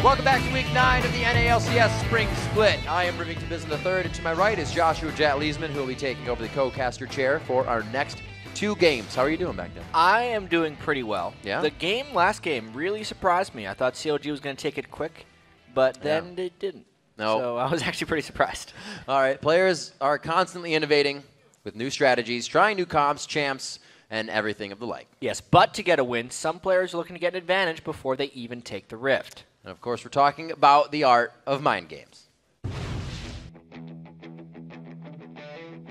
Welcome back to week 9 of the NA LCS Spring Split. I am Rivington Bison III, and to my right is Joshua Jet Leesman, who will be taking over the co-caster chair for our next 2 games. How are you doing back there? I am doing pretty well. Yeah? The last game really surprised me. I thought COG was going to take it quick, but then it didn't. No. So I was actually pretty surprised. All right, players are constantly innovating with new strategies, trying new comps, champs, and everything of the like. Yes, but to get a win, some players are looking to get an advantage before they even take the Rift. And of course, we're talking about the art of mind games.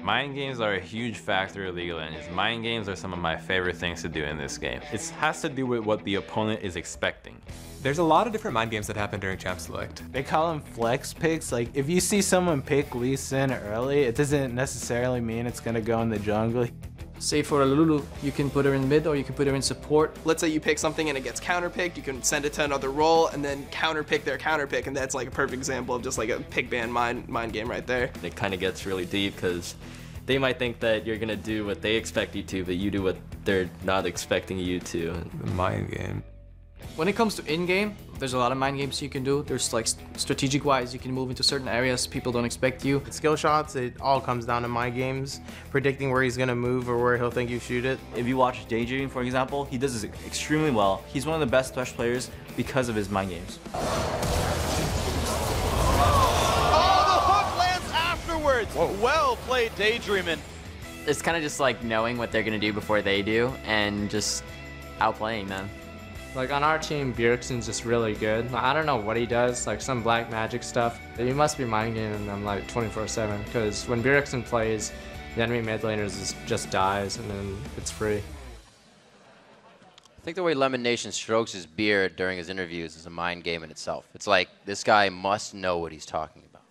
Mind games are a huge factor of League of Legends. Mind games are some of my favorite things to do in this game. It has to do with what the opponent is expecting. There's a lot of different mind games that happen during Champ Select. They call them flex picks. Like, if you see someone pick Lee Sin early, it doesn't necessarily mean it's going to go in the jungle. Say for a Lulu, you can put her in mid or you can put her in support. Let's say you pick something and it gets counterpicked, you can send it to another role and then counterpick their counterpick, and that's like a perfect example of just like a pick ban mind game right there. It kind of gets really deep because they might think that you're gonna do what they expect you to, but you do what they're not expecting you to. The mind game. When it comes to in-game, there's a lot of mind games you can do. There's like strategic-wise, you can move into certain areas people don't expect you. Skill shots, it all comes down to mind games, predicting where he's gonna move or where he'll think you shoot it. If you watch Daydream, for example, he does this extremely well. He's one of the best Thresh players because of his mind games. Oh, the hook lands afterwards. Whoa. Well played, Daydreamin'. It's kind of just like knowing what they're gonna do before they do and just outplaying them. Like on our team, Bjergsen's just really good. I don't know what he does, like some black magic stuff. He must be mind gaming them like 24/7, because when Bjergsen plays, the enemy mid laners just dies and then it's free. I think the way Lemon Nation strokes his beard during his interviews is a mind game in itself. It's like, this guy must know what he's talking about.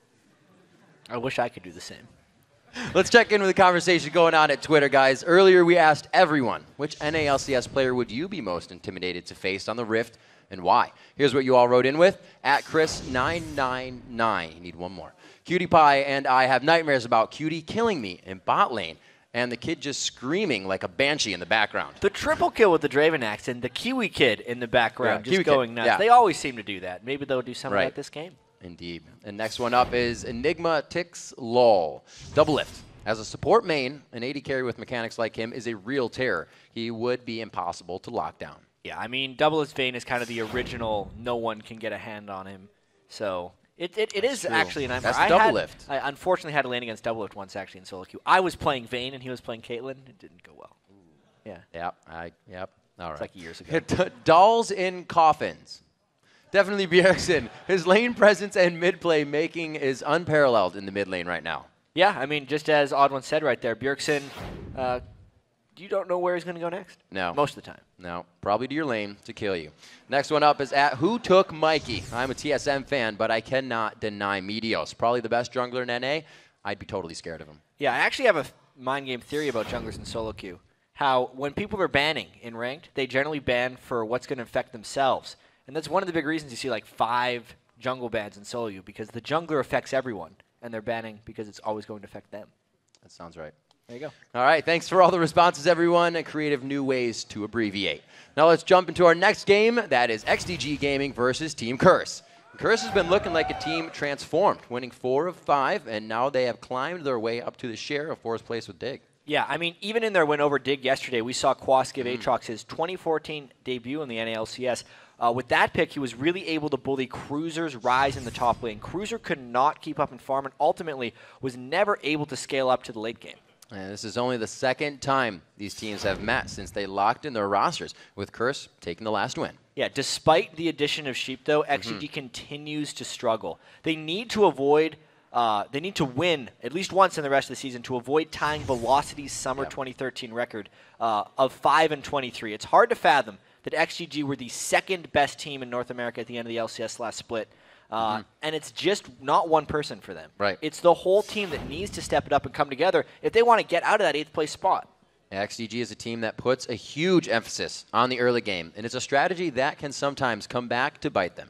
I wish I could do the same. Let's check in with the conversation going on at Twitter, guys. Earlier, we asked everyone, which NA LCS player would you be most intimidated to face on the Rift, and why? Here's what you all wrote in with. At Chris999. You need one more. Cutie Pie and I have nightmares about Cutie killing me in bot lane, and the kid just screaming like a banshee in the background. The triple kill with the Draven Axe and the Kiwi kid in the background just Kiwi going kid. nuts. Yeah. They always seem to do that. Maybe they'll do something like this game. Indeed. And next one up is Enigma Tix LOL. Double lift. As a support main, an AD carry with mechanics like him is a real terror. He would be impossible to lock down. Yeah, I mean, Double Lift Vayne is kind of the original, no one can get a hand on him. So it is true. Actually a nightmare. That's Double Lift. I unfortunately had to land against Double Lift once actually in solo queue. I was playing Vayne and he was playing Caitlyn. It didn't go well. Yeah. Yep. All right. It's like years ago. Dolls in coffins. Definitely Bjergsen. His lane presence and mid play making is unparalleled in the mid lane right now. Yeah, I mean, just as Odd One said right there, Bjergsen, you don't know where he's going to go next. No. Most of the time. No. Probably to your lane to kill you. Next one up is at Who Took Mikey. I'm a TSM fan, but I cannot deny Meteos. Probably the best jungler in NA. I'd be totally scared of him. Yeah, I actually have a mind game theory about junglers in solo queue. How when people are banning in ranked, they generally ban for what's going to affect themselves. And that's one of the big reasons you see like 5 jungle bans in solo queue, because the jungler affects everyone, and they're banning because it's always going to affect them. That sounds right. There you go. All right, thanks for all the responses, everyone, and creative new ways to abbreviate. Now let's jump into our next game. That is XDG Gaming versus Team Curse. Curse has been looking like a team transformed, winning 4 of 5, and now they have climbed their way up to the share of 4th place with Dig. Yeah, I mean, even in their win over Dig yesterday, we saw Quas give Aatrox his 2014 debut in the NA LCS. With that pick, he was really able to bully Cruiser's rise in the top lane. Cruiser could not keep up in farm and ultimately was never able to scale up to the late game. And this is only the second time these teams have met since they locked in their rosters, with Curse taking the last win. Yeah, despite the addition of Sheep, though, XDG continues to struggle. They need to avoid... they need to win at least once in the rest of the season to avoid tying Velocity's summer 2013 record of 5-23. It's hard to fathom that XGG were the second best team in North America at the end of the LCS last split. And it's just not one person for them. Right. It's the whole team that needs to step it up and come together if they want to get out of that 8th place spot. XDG is a team that puts a huge emphasis on the early game, and it's a strategy that can sometimes come back to bite them.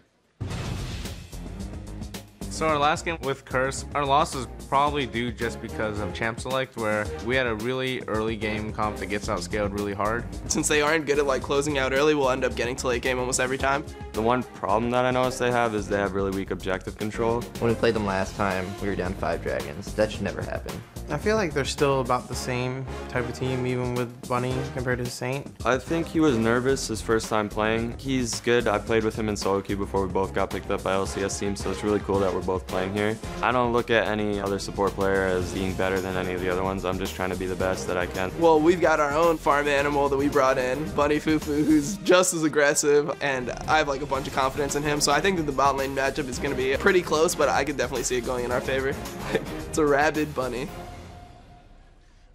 So our last game with Curse, our loss was probably due just because of Champ Select, where we had a really early game comp that gets outscaled really hard. Since they aren't good at like closing out early, we'll end up getting to late game almost every time. The one problem that I noticed they have is they have really weak objective control. When we played them last time, we were down 5 dragons. That should never happen. I feel like they're still about the same type of team, even with Bunny compared to Saint. I think he was nervous his first time playing. He's good. I played with him in solo queue before we both got picked up by LCS teams, so it's really cool that we're both playing here. I don't look at any other support player as being better than any of the other ones. I'm just trying to be the best that I can. Well, we've got our own farm animal that we brought in, Bunny Fufu, who's just as aggressive, and I have like a bunch of confidence in him, so I think that the bot lane matchup is going to be pretty close, but I could definitely see it going in our favor. It's a rabid Bunny.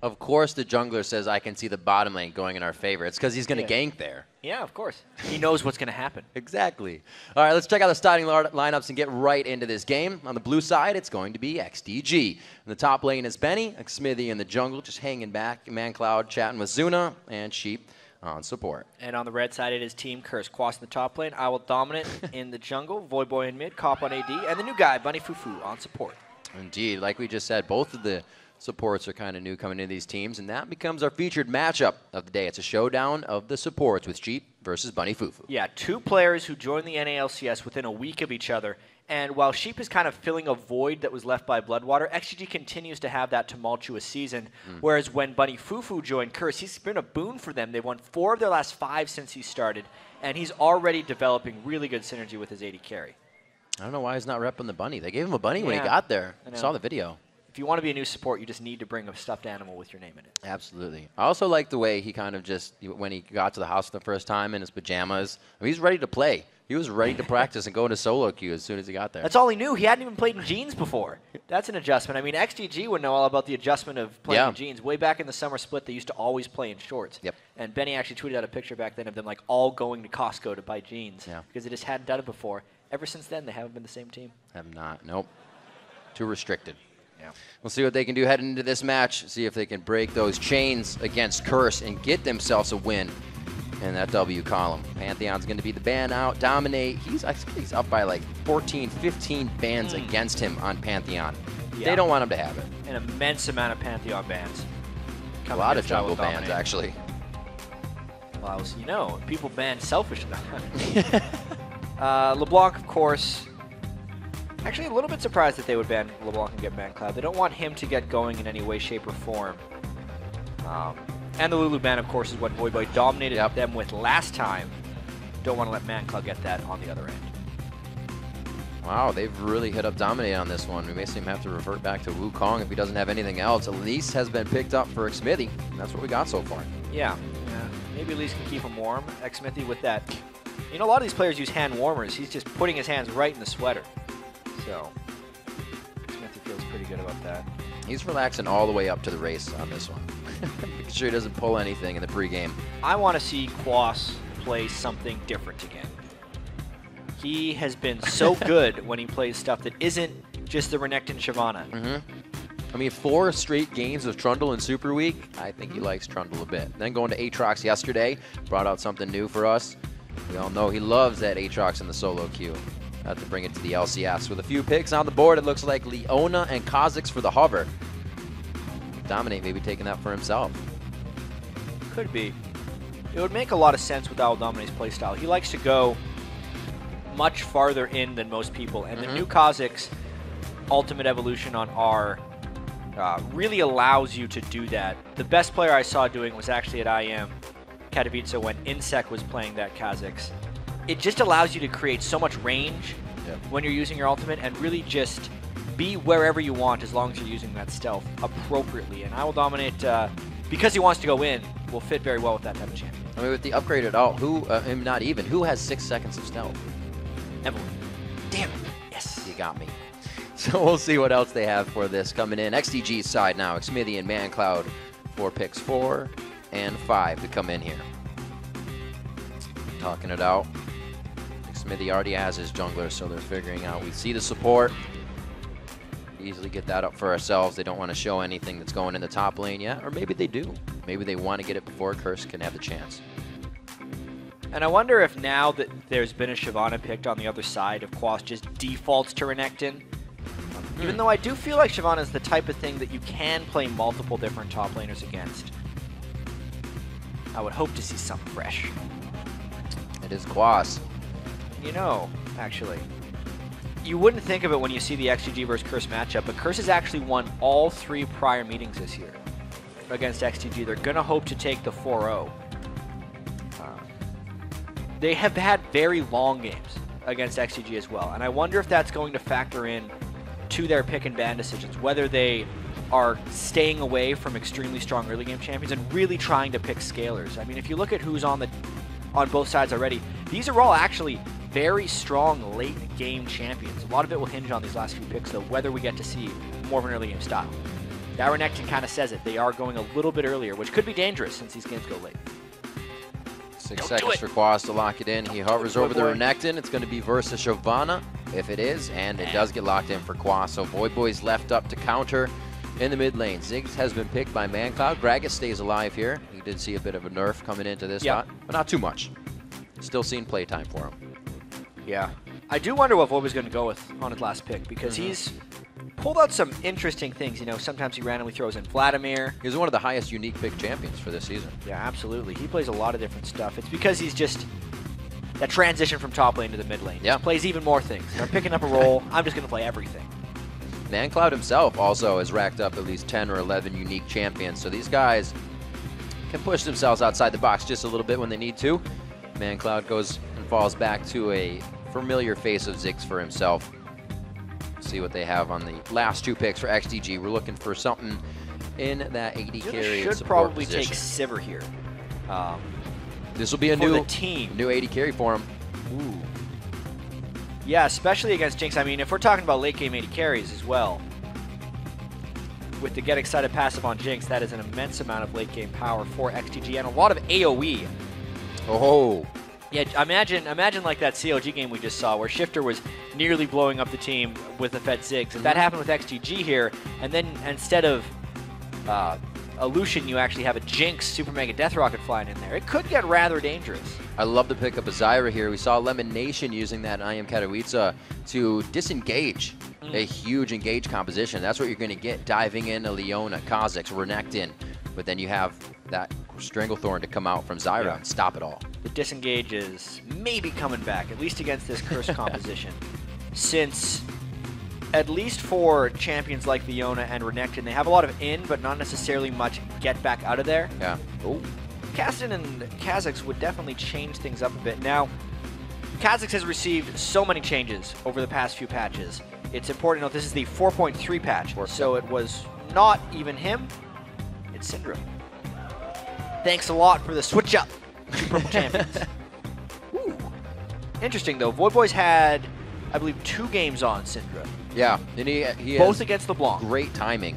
Of course the jungler says I can see the bottom lane going in our favor. It's because he's going to gank there. Yeah, of course. He knows what's going to happen. Exactly. All right, let's check out the starting lineups and get right into this game. On the blue side, it's going to be XDG. In the top lane is Benny, Smithy in the jungle, just hanging back. ManCloud chatting with Zuna, and Sheep on support. And on the red side, it is Team Curse. Quas in the top lane, I Will Dominate in the jungle, Voidboy in mid, Cop on AD, and the new guy, Bunny Fufu, on support. Indeed. Like we just said, both of the supports are kind of new coming into these teams, and that becomes our featured matchup of the day. It's a showdown of the supports with Sheep versus Bunny Fufu. Yeah, 2 players who joined the NA LCS within a week of each other. And while Sheep is kind of filling a void that was left by Bloodwater, XDG continues to have that tumultuous season. Whereas when Bunny Fufu joined Curse, he's been a boon for them. They've won 4 of their last 5 since he started, and he's already developing really good synergy with his AD carry. I don't know why he's not repping the Bunny. They gave him a Bunny when he got there. I saw the video. If you want to be a new support, you just need to bring a stuffed animal with your name in it. Absolutely. I also like the way he kind of just, when he got to the house for the first time in his pajamas, I mean, he's ready to play. He was ready to practice and go into solo queue as soon as he got there. That's all he knew. He hadn't even played in jeans before. That's an adjustment. I mean, XDG would know all about the adjustment of playing in jeans. Way back in the summer split, they used to always play in shorts. Yep. And Benny actually tweeted out a picture back then of them like all going to Costco to buy jeans because they just hadn't done it before. Ever since then, they haven't been the same team. Have not. Nope. Too restricted. Yeah. We'll see what they can do heading into this match, see if they can break those chains against Curse and get themselves a win in that W column. Pantheon's going to be the ban out. Dominate, I think he's up by like 14, 15 bans against him on Pantheon. They don't want him to have it. An immense amount of Pantheon bans. A lot of jungle bans, actually. Well, you know, people ban selfish enough. LeBlanc, of course. Actually, a little bit surprised that they would ban LeBlanc and get ManCloud. They don't want him to get going in any way, shape, or form. And the Lulu ban, of course, is what Voidboy dominated them with last time. Don't want to let ManCloud get that on the other end. Wow, they've really hit up Dominate on this one. We may see him have to revert back to Wukong if he doesn't have anything else. Elise has been picked up for Xmithy, and that's what we got so far. Yeah. Maybe Elise can keep him warm. Xmithy with that. You know, a lot of these players use hand warmers. He's just putting his hands right in the sweater. So, Smithy feels pretty good about that. He's relaxing all the way up to the race on this one. Making sure he doesn't pull anything in the pregame. I want to see Quas play something different again. He has been so good when he plays stuff that isn't just the Renekton Shyvana. I mean, 4 straight games of Trundle in Super Week. I think he likes Trundle a bit. Then going to Aatrox yesterday, brought out something new for us. We all know he loves that Aatrox in the solo queue. Have to bring it to the LCS. With a few picks on the board, it looks like Leona and Kha'Zix for the hover. Dominate maybe taking that for himself. Could be. It would make a lot of sense with Owl Dominate's playstyle. He likes to go much farther in than most people, and the new Kha'Zix Ultimate Evolution on R really allows you to do that. The best player I saw doing was actually at IM Katowice when Insec was playing that Kha'Zix. It just allows you to create so much range when you're using your ultimate and really just be wherever you want as long as you're using that stealth appropriately. And I Will Dominate, because he wants to go in, will fit very well with that type of champion. I mean, with the upgraded ult, who has 6 seconds of stealth? Evelyn. Damn it. Yes. You got me. So we'll see what else they have for this coming in. XDG's side now, Xmithy and ManCloud, 4 picks, 4 and 5 to come in here. Talking it out. Xmithy already has his jungler, so they're figuring out. We see the support. Easily get that up for ourselves. They don't want to show anything that's going in the top lane yet, or maybe they do. Maybe they want to get it before Curse can have the chance. And I wonder if now that there's been a Shyvana picked on the other side, if Quas just defaults to Renekton, Even though I do feel like Shyvana is the type of thing that you can play multiple different top laners against. I would hope to see something fresh. It is Quas. You know, actually, you wouldn't think of it when you see the XDG versus Curse matchup, but Curse has actually won all 3 prior meetings this year against XDG. They're going to hope to take the 4-0. They have had very long games against XDG as well, and I wonder if that's going to factor in to their pick and ban decisions, whether they are staying away from extremely strong early game champions and really trying to pick scalers. I mean, if you look at who's on both sides already, these are all actually very strong late game champions. A lot of it will hinge on these last few picks, though, whether we get to see more of an early game style. That Renekton kind of says it. They are going a little bit earlier, which could be dangerous since these games go late. 6 seconds for Quas to lock it in. He hovers over the Renekton. It's going to be versus Shyvana, if it is, and it does get locked in for Quas. So Voyboy's left up to counter in the mid lane. Ziggs has been picked by ManCloud. Gragas stays alive here. You did see a bit of a nerf coming into this spot, but not too much. Still seeing playtime for him. Yeah. I do wonder what Voyboy's going to go with on his last pick, because he's pulled out some interesting things. You know, sometimes he randomly throws in Vladimir. He's one of the highest unique pick champions for this season. Yeah, absolutely. He plays a lot of different stuff. It's because he's just that transition from top lane to the mid lane. Yeah. He plays even more things. I'm picking up a role. I'm just going to play everything. ManCloud himself also has racked up at least 10 or 11 unique champions. So these guys can push themselves outside the box just a little bit when they need to. ManCloud goes and falls back to a familiar face of Ziggs for himself. See what they have on the last 2 picks for XDG. We're looking for something in that AD carry and should support probably position. take Sivir here. This will be a new AD carry for him. Ooh. Yeah, especially against Jinx. I mean, if we're talking about late game AD carries as well, with the Get Excited passive on Jinx, that is an immense amount of late game power for XDG and a lot of AoE. Oh. Yeah, imagine like that COG game we just saw where Shifter was nearly blowing up the team with the Fed Ziggs. If that happened with XDG here, and then instead of a Lucian, you actually have a Jinx Super Mega Death Rocket flying in there, it could get rather dangerous. I love the pick up of Zyra here. We saw Lemon Nation using that I Am Katowice to disengage a huge engage composition. That's what you're going to get diving into Leona, Kha'Zix, Renekton. But then you have that Stranglethorn to come out from Zyra and stop it all. The disengage is maybe coming back, at least against this Curse composition. Since, at least for champions like Leona and Renekton, they have a lot of in, but not necessarily much get back out of there. Yeah. Oh. Kassadin and Kha'Zix would definitely change things up a bit. Now, Kha'Zix has received so many changes over the past few patches. It's important to note this is the 4.3 patch, so it was not even him, it's Syndra. Thanks a lot for the switch up, Purple Champions. Ooh. Interesting though, Voyboy's had, I believe, 2 games on Syndra. Yeah, and he both has against LeBlanc. Great timing.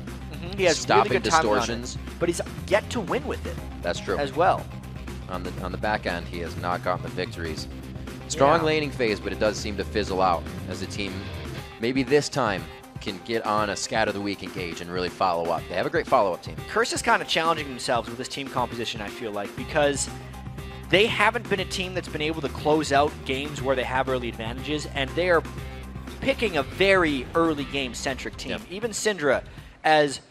He has stopping really good timing distortions. on it, but he's yet to win with it. That's true. As well. On the back end, he has not gotten the victories. Strong laning phase, but it does seem to fizzle out as the team, maybe this time, can get on a scat of the week engage and really follow up. They have a great follow-up team. Curse is kind of challenging themselves with this team composition, I feel like, because they haven't been a team that's been able to close out games where they have early advantages, and they are picking a very early game-centric team. Even Syndra, as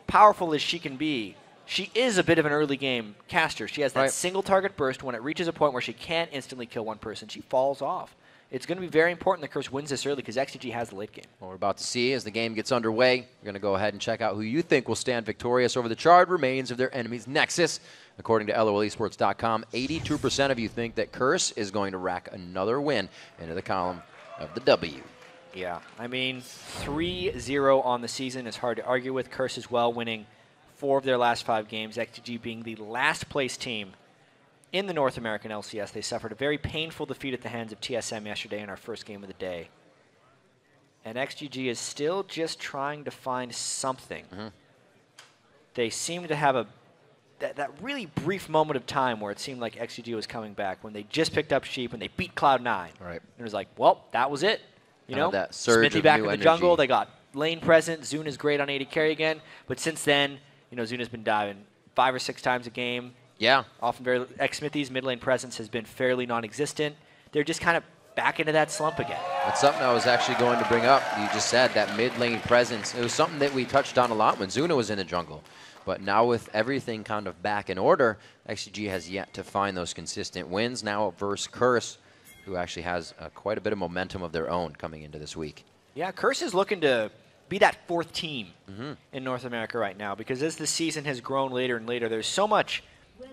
powerful as she can be, she is a bit of an early game caster. She has that single target burst. When it reaches a point where she can't instantly kill one person, she falls off. It's going to be very important that Curse wins this early because XDG has the late game. What we're about to see as the game gets underway, we're going to go ahead and check out who you think will stand victorious over the charred remains of their enemy's Nexus. According to LOLesports.com, 82% of you think that Curse is going to rack another win into the column of the W. Yeah, I mean, 3-0 on the season is hard to argue with. Curse as well, winning 4 of their last 5 games. XDG being the last place team in the North American LCS. They suffered a very painful defeat at the hands of TSM yesterday in our first game of the day. And XGG is still just trying to find something. They seem to have that really brief moment of time where it seemed like XGG was coming back when they just picked up Sheep and they beat Cloud9. Right. And it was like, well, that was it. You know, that surge Smithy of back new in the energy. jungle. They got lane present. Zuna's great on AD carry again. But since then, you know, Zuna's been diving 5 or 6 times a game. Yeah. Often Smithy's mid lane presence has been fairly non-existent. They're just kind of back into that slump again. That's something I was actually going to bring up. You just said that mid lane presence. It was something that we touched on a lot when Zuna was in the jungle. But now with everything kind of back in order, XDG has yet to find those consistent wins. Now versus Curse, who actually has quite a bit of momentum of their own coming into this week. Yeah, Curse is looking to be that fourth team in North America right now, because as the season has grown later and later, there's so much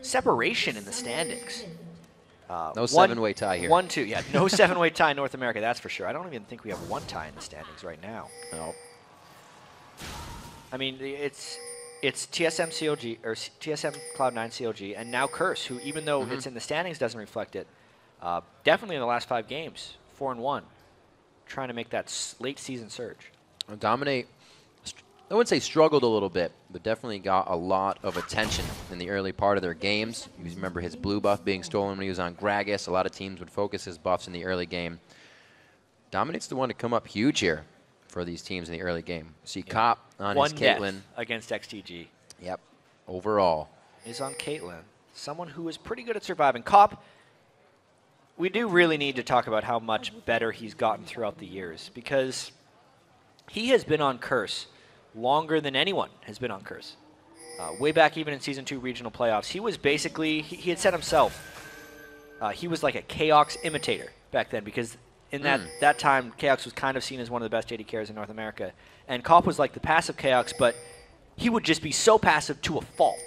separation in the standings. No seven-way tie here. 1-2, yeah, no seven-way tie in North America, that's for sure. I don't even think we have one tie in the standings right now. No. I mean, it's TSM CLG, or TSM Cloud9 CLG, and now Curse, who even though it's in the standings doesn't reflect it, definitely in the last 5 games, 4-1, trying to make that late season surge. Dominate, I wouldn't say struggled a little bit, but definitely got a lot of attention in the early part of their games. You remember his blue buff being stolen when he was on Gragas. A lot of teams would focus his buffs in the early game. Dominate's the one to come up huge here for these teams in the early game. See Cop on his Caitlyn. Against XDG. Yep. Overall. Is on Caitlyn. Someone who is pretty good at surviving. Cop, we do really need to talk about how much better he's gotten throughout the years, because he has been on Curse longer than anyone has been on Curse. Way back even in Season 2 regional playoffs, he was basically, he had said himself, he was like a Chaox imitator back then, because in that time, Chaox was kind of seen as one of the best AD carries in North America. And Cop was like the passive Chaox, but he would just be so passive to a fault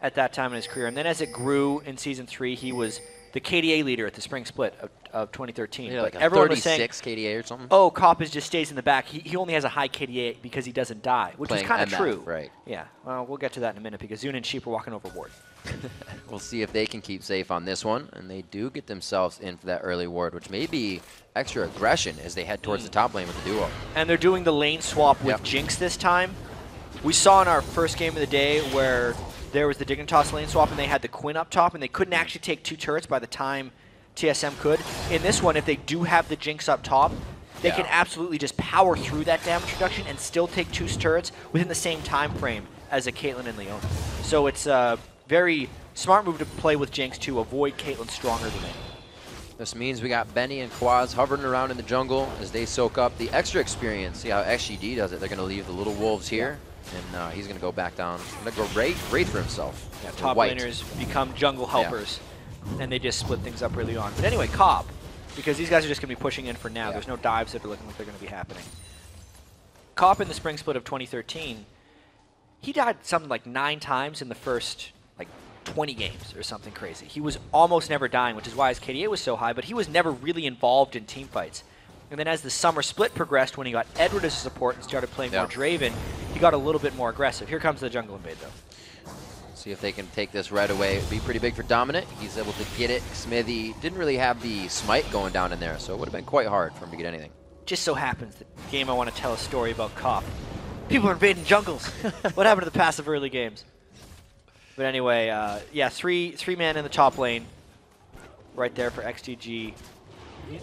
at that time in his career. And then as it grew in Season 3, he was the KDA leader at the spring split of 2013. Yeah, like a everyone 36 was saying, KDA or something? oh, Cop just stays in the back. He only has a high KDA because he doesn't die, which Playing is kind of MF, true. right. Yeah, well, we'll get to that in a minute, because Zune and Sheep are walking over ward. We'll see if they can keep safe on this one, and they do get themselves in for that early ward, which may be extra aggression as they head towards the top lane with the duo. And they're doing the lane swap with Jinx this time. We saw in our first game of the day where there was the Dignitas lane swap and they had the Quinn up top, and they couldn't actually take 2 turrets by the time TSM could. In this one, if they do have the Jinx up top, they can absolutely just power through that damage reduction and still take 2 turrets within the same time frame as a Caitlyn and Leona. So it's a very smart move to play with Jinx to avoid Caitlyn stronger than they. This means we got Benny and Quaz hovering around in the jungle as they soak up the extra experience. See how XGD does it. They're going to leave the little wolves here, and he's going to go back down. Going to go Wraith for himself. Yeah, top laners become jungle helpers, and they just split things up really on. But anyway, Cobb, because these guys are just going to be pushing in for now. There's no dives that are looking like they're going to be happening. Cobb in the spring split of 2013, he died something like 9 times in the first 20 games or something crazy. He was almost never dying, which is why his KDA was so high, but he was never really involved in team fights. And then as the summer split progressed, when he got Edward as a support and started playing more Draven, he got a little bit more aggressive. Here comes the jungle invade, though. See if they can take this right away. It'd be pretty big for Dominant. He's able to get it. Smithy didn't really have the smite going down in there, so it would have been quite hard for him to get anything. Just so happens that the game I want to tell a story about Cop. People are invading jungles. What happened to the passive early games? But anyway, yeah, three man in the top lane right there for XDG.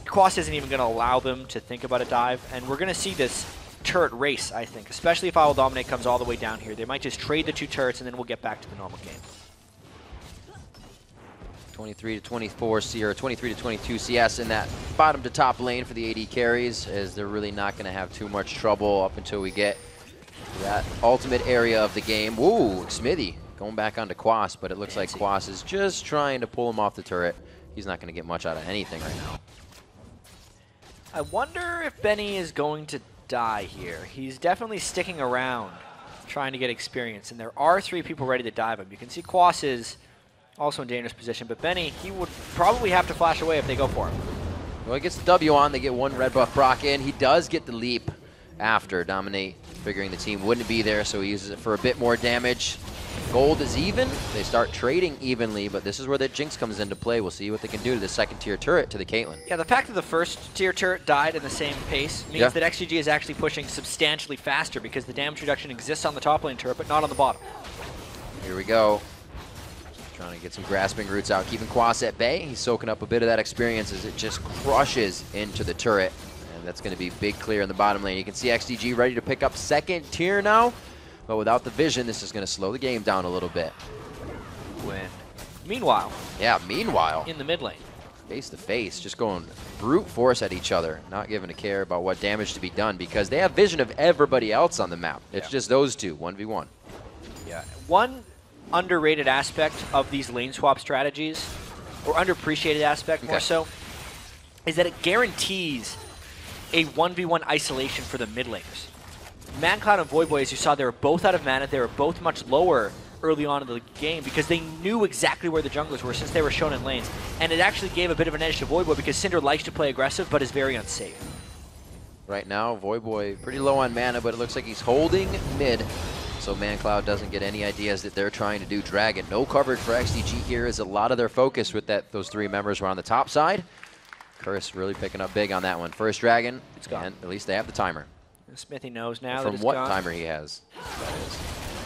Quas isn't even going to allow them to think about a dive, and we're going to see this turret race, I think, especially if I Will Dominate comes all the way down here. They might just trade the 2 turrets, and then we'll get back to the normal game. 23 to 24 or 23 to 22 CS in that bottom to top lane for the AD carries, as they're really not going to have too much trouble up until we get to that ultimate area of the game. Ooh, Smithy going back onto Quas, but it looks like Quas is just trying to pull him off the turret. He's not going to get much out of anything right now. I wonder if Benny is going to die here. He's definitely sticking around, trying to get experience, and there are 3 people ready to dive him. You can see Quas is also in dangerous position, but Benny, he would probably have to flash away if they go for him. Well, he gets the W on. They get 1 red buff proc in. He does get the leap after Dominate, figuring the team wouldn't be there, so he uses it for a bit more damage. Gold is even. They start trading evenly, but this is where the Jinx comes into play. We'll see what they can do to the 2nd tier turret to the Caitlyn. Yeah, the fact that the 1st tier turret died in the same pace means that XGG is actually pushing substantially faster, because the damage reduction exists on the top lane turret, but not on the bottom. Here we go. Trying to get some grasping roots out, keeping Quas at bay. He's soaking up a bit of that experience as it just crushes into the turret. And that's going to be big clear in the bottom lane. You can see XDG ready to pick up 2nd tier now. But without the vision, this is going to slow the game down a little bit. Meanwhile. Yeah, meanwhile. In the mid lane. face to face, just going brute force at each other, not giving a care about what damage to be done because they have vision of everybody else on the map. It's just those two, 1v1. Yeah. One underrated aspect of these lane swap strategies, or underappreciated aspect more so, is that it guarantees a 1v1 isolation for the mid laners. ManCloud and Voyboy, as you saw, they were both out of mana. They were both much lower early on in the game because they knew exactly where the junglers were since they were shown in lanes. And it actually gave a bit of an edge to Voyboy because Cinder likes to play aggressive but is very unsafe. Right now, Voyboy pretty low on mana, but it looks like he's holding mid. So ManCloud doesn't get any ideas that they're trying to do Dragon. No coverage for XDG here is a lot of their focus with those three members were on the top side. Curse really picking up big on that one. First Dragon, it's gone. And at least they have the timer. Smithy knows now From that it's what gone. Timer he has.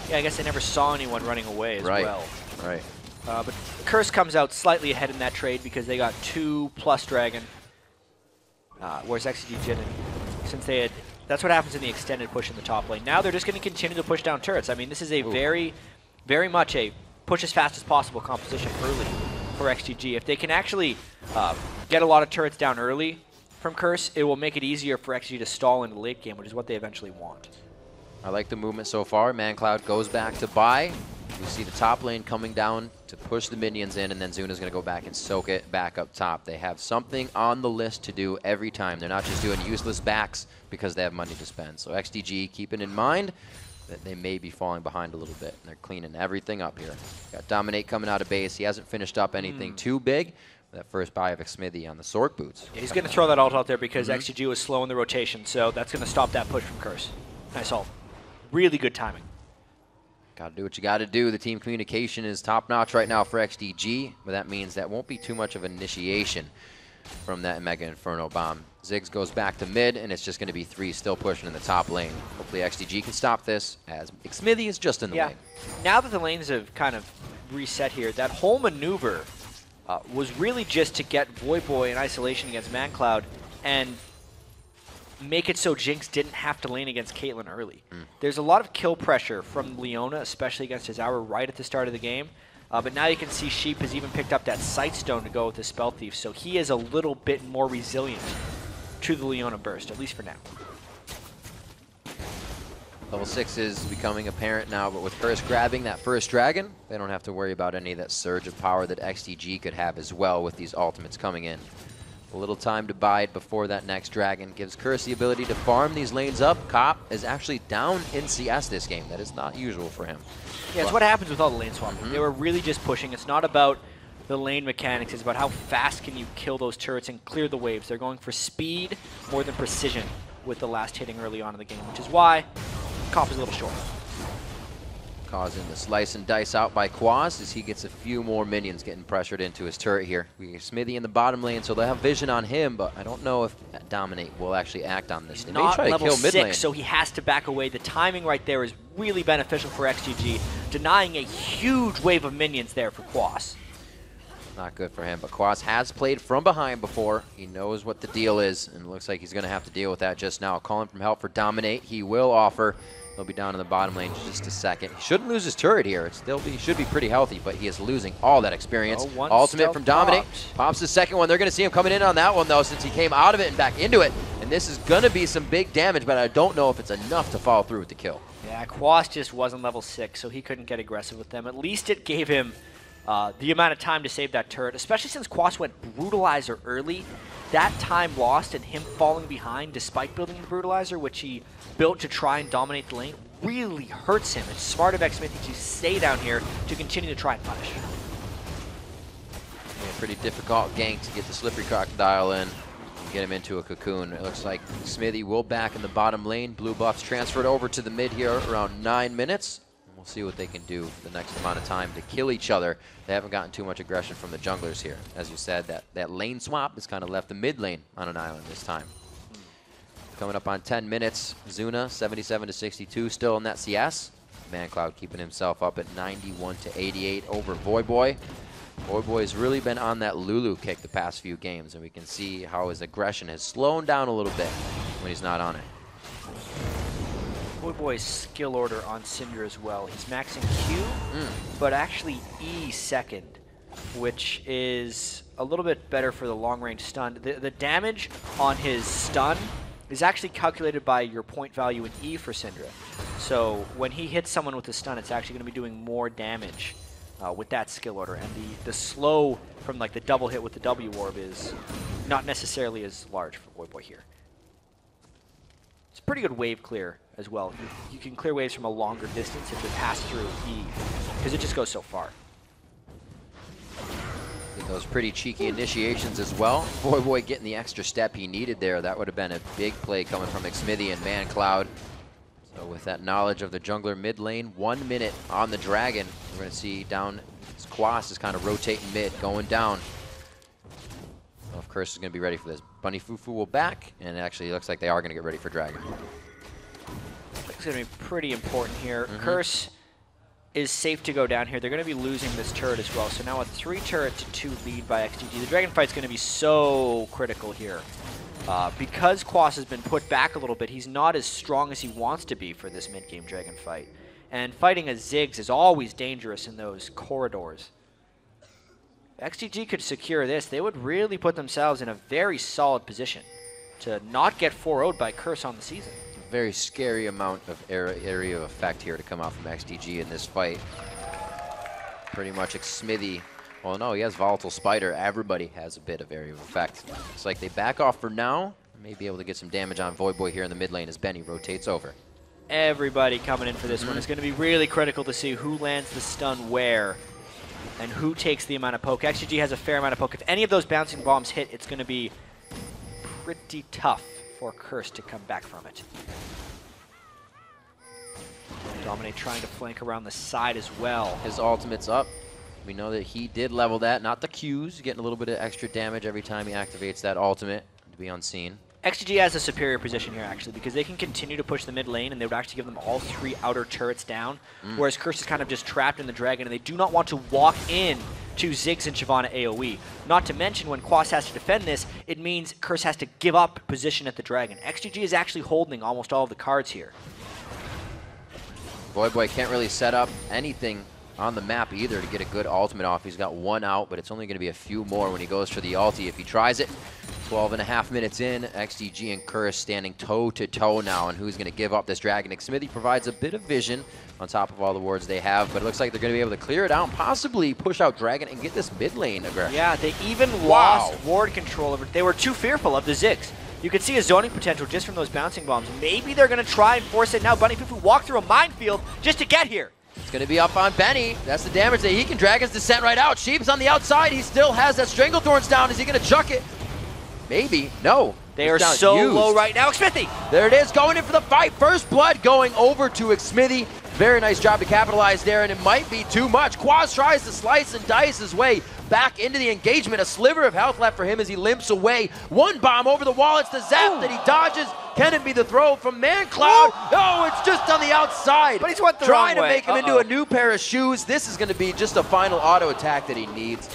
Yeah, I guess they never saw anyone running away as well. Right. But Curse comes out slightly ahead in that trade because they got 2+ Dragon, whereas XDG didn't. Since they had, that's what happens in the extended push in the top lane. Now they're just going to continue to push down turrets. I mean, this is a very much a push as fast as possible composition early for XDG. If they can actually get a lot of turrets down early from Curse, it will make it easier for XDG to stall in the late game, which is what they eventually want. I like the movement so far. ManCloud goes back to buy. We see the top lane coming down to push the minions in, and then Zuna's going to go back and soak it back up top. They have something on the list to do every time. They're not just doing useless backs because they have money to spend. So XDG keeping in mind that they may be falling behind a little bit, and they're cleaning everything up here. Got Dominate coming out of base. He hasn't finished up anything too big. That first buy of Xmithy on the Sork boots. Yeah, he's going to throw that ult out there because XDG was slow in the rotation, so that's going to stop that push from Curse. Nice ult. Really good timing. Got to do what you got to do. The team communication is top-notch right now for XDG, but that means that won't be too much of an initiation from that Mega Inferno bomb. Ziggs goes back to mid, and it's just going to be 3 still pushing in the top lane. Hopefully XDG can stop this, as Xmithy is just in the way. Now that the lanes have kind of reset here, that whole maneuver was really just to get Voyboy in isolation against ManCloud and make it so Jinx didn't have to lane against Caitlyn early. There's a lot of kill pressure from Leona, especially against his Hour right at the start of the game. But now you can see Sheep has even picked up that Sightstone to go with his Spell Thief, so he is a little bit more resilient to the Leona burst, at least for now. Level 6 is becoming apparent now, but with Curse grabbing that first Dragon, they don't have to worry about any of that surge of power that XDG could have as well with these ultimates coming in. A little time to bide before that next Dragon gives Curse the ability to farm these lanes up. Cop is actually down in CS this game. That is not usual for him. Yeah, it's what happens with all the lane swapping. They were really just pushing. It's not about the lane mechanics. It's about how fast can you kill those turrets and clear the waves. They're going for speed more than precision with the last hitting early on in the game, which is why Cop is a little short. Causing the slice and dice out by Quaz as he gets a few more minions getting pressured into his turret here. We get Smithy in the bottom lane, so they'll have vision on him, but I don't know if Dominate will actually act on this. They may try to kill mid lane. So he has to back away. The timing right there is really beneficial for XGG, denying a huge wave of minions there for Quaz. Not good for him, but Quaz has played from behind before. He knows what the deal is, and it looks like he's going to have to deal with that just now. Calling from help for Dominate. He will offer. He'll be down in the bottom lane in just a second. He shouldn't lose his turret here. He should be pretty healthy, but he is losing all that experience. Ultimate from Dominate. Pops the second one. They're going to see him coming in on that one, though, since he came out of it and back into it. And this is going to be some big damage, but I don't know if it's enough to follow through with the kill. Yeah, Quas just wasn't level 6, so he couldn't get aggressive with them. At least it gave him the amount of time to save that turret, especially since Quas went Brutalizer early. That time lost and him falling behind despite building the Brutalizer, which he built to try and dominate the lane, really hurts him. It's smart of Xmithy to stay down here to continue to try and punish. Yeah, pretty difficult gank to get the Slippery Crocodile in and get him into a cocoon. It looks like Smithy will back in the bottom lane. Blue buffs transferred over to the mid here around 9 minutes. We'll see what they can do for the next amount of time to kill each other. They haven't gotten too much aggression from the junglers here. As you said, that lane swap has kind of left the mid lane on an island this time. Coming up on 10 minutes, Zuna 77-62 still in that CS. ManCloud keeping himself up at 91-88 over Voyboy. Voyboy's really been on that Lulu kick the past few games, and we can see how his aggression has slowed down a little bit when he's not on it. Voyboy's skill order on Cinder as well. He's maxing Q, but actually E second, which is a little bit better for the long-range stun. The damage on his stun is actually calculated by your point value in E for Syndra. So when he hits someone with a stun, it's actually going to be doing more damage with that skill order. And the slow from like the double hit with the W orb is not necessarily as large for Voyboy here. It's a pretty good wave clear as well. You can clear waves from a longer distance if you pass through E, because it just goes so far. Those pretty cheeky initiations as well. Voyboy getting the extra step he needed there. That would have been a big play coming from Xmithy and ManCloud. So with that knowledge of the jungler mid lane, 1 minute on the Dragon. We're going to see down, Quas is kind of rotating mid, going down. Well, if Curse is going to be ready for this. Bunny Fufu will back, and it actually looks like they are going to get ready for Dragon. It's going to be pretty important here. Curse is safe to go down here. They're going to be losing this turret as well. So now a 3-turret to 2 lead by XDG. The Dragon fight's going to be so critical here. Because Quas has been put back a little bit, he's not as strong as he wants to be for this mid-game Dragon fight. And fighting as Ziggs is always dangerous in those corridors. If XDG could secure this, they would really put themselves in a very solid position to not get 4-0'd by Curse on the season. Very scary amount of area of effect here to come out from XDG in this fight. Pretty much Xmithy. Well, no, he has Volatile Spider. Everybody has a bit of area of effect. Looks like they back off for now. May be able to get some damage on Voyboy here in the mid lane as Benny rotates over. Everybody coming in for this one. It's going to be really critical to see who lands the stun where and who takes the amount of poke. XDG has a fair amount of poke. If any of those bouncing bombs hit, it's going to be pretty tough for Curse to come back from it. Dominate trying to flank around the side as well. His ultimate's up. We know that he did level that, not the Qs, getting a little bit of extra damage every time he activates that ultimate to be unseen. XDG has a superior position here, actually, because they can continue to push the mid lane, and they would actually give them all 3 outer turrets down, whereas Curse is kind of just trapped in the Dragon, and they do not want to walk in to Ziggs and Shyvana AoE. Not to mention, when Quas has to defend this, it means Curse has to give up position at the Dragon. XDG is actually holding almost all of the cards here. Voyboy can't really set up anything on the map either to get a good ultimate off. He's got 1 out, but it's only going to be a few more when he goes for the ulti if he tries it. 12.5 minutes in, XDG and Curse standing toe-to-toe now, and who's going to give up this Dragon? Xmithy provides a bit of vision on top of all the wards they have, but it looks like they're going to be able to clear it out and possibly push out Dragon and get this mid lane aggressive. Yeah, they even lost ward control over it. They were too fearful of the Ziggs. You could see a zoning potential just from those bouncing bombs. Maybe they're going to try and force it now. Bunny Fufu walked through a minefield just to get here. It's going to be up on Benny. That's the damage that he can. Dragon's descent right out. Sheep's on the outside. He still has that Stranglethorns down. Is he going to chuck it? Maybe. No. They are so low right now. Xmithy! There it is. Going in for the fight. First blood going over to Xmithy. Very nice job to capitalize there, and it might be too much. Quas tries to slice and dice his way back into the engagement. A sliver of health left for him as he limps away. 1 bomb over the wall. It's the zap that he dodges. Can it be the throw from ManCloud? No, it's just on the outside. But he's went the trying wrong to make him into a new pair of shoes. This is going to be just a final auto attack that he needs.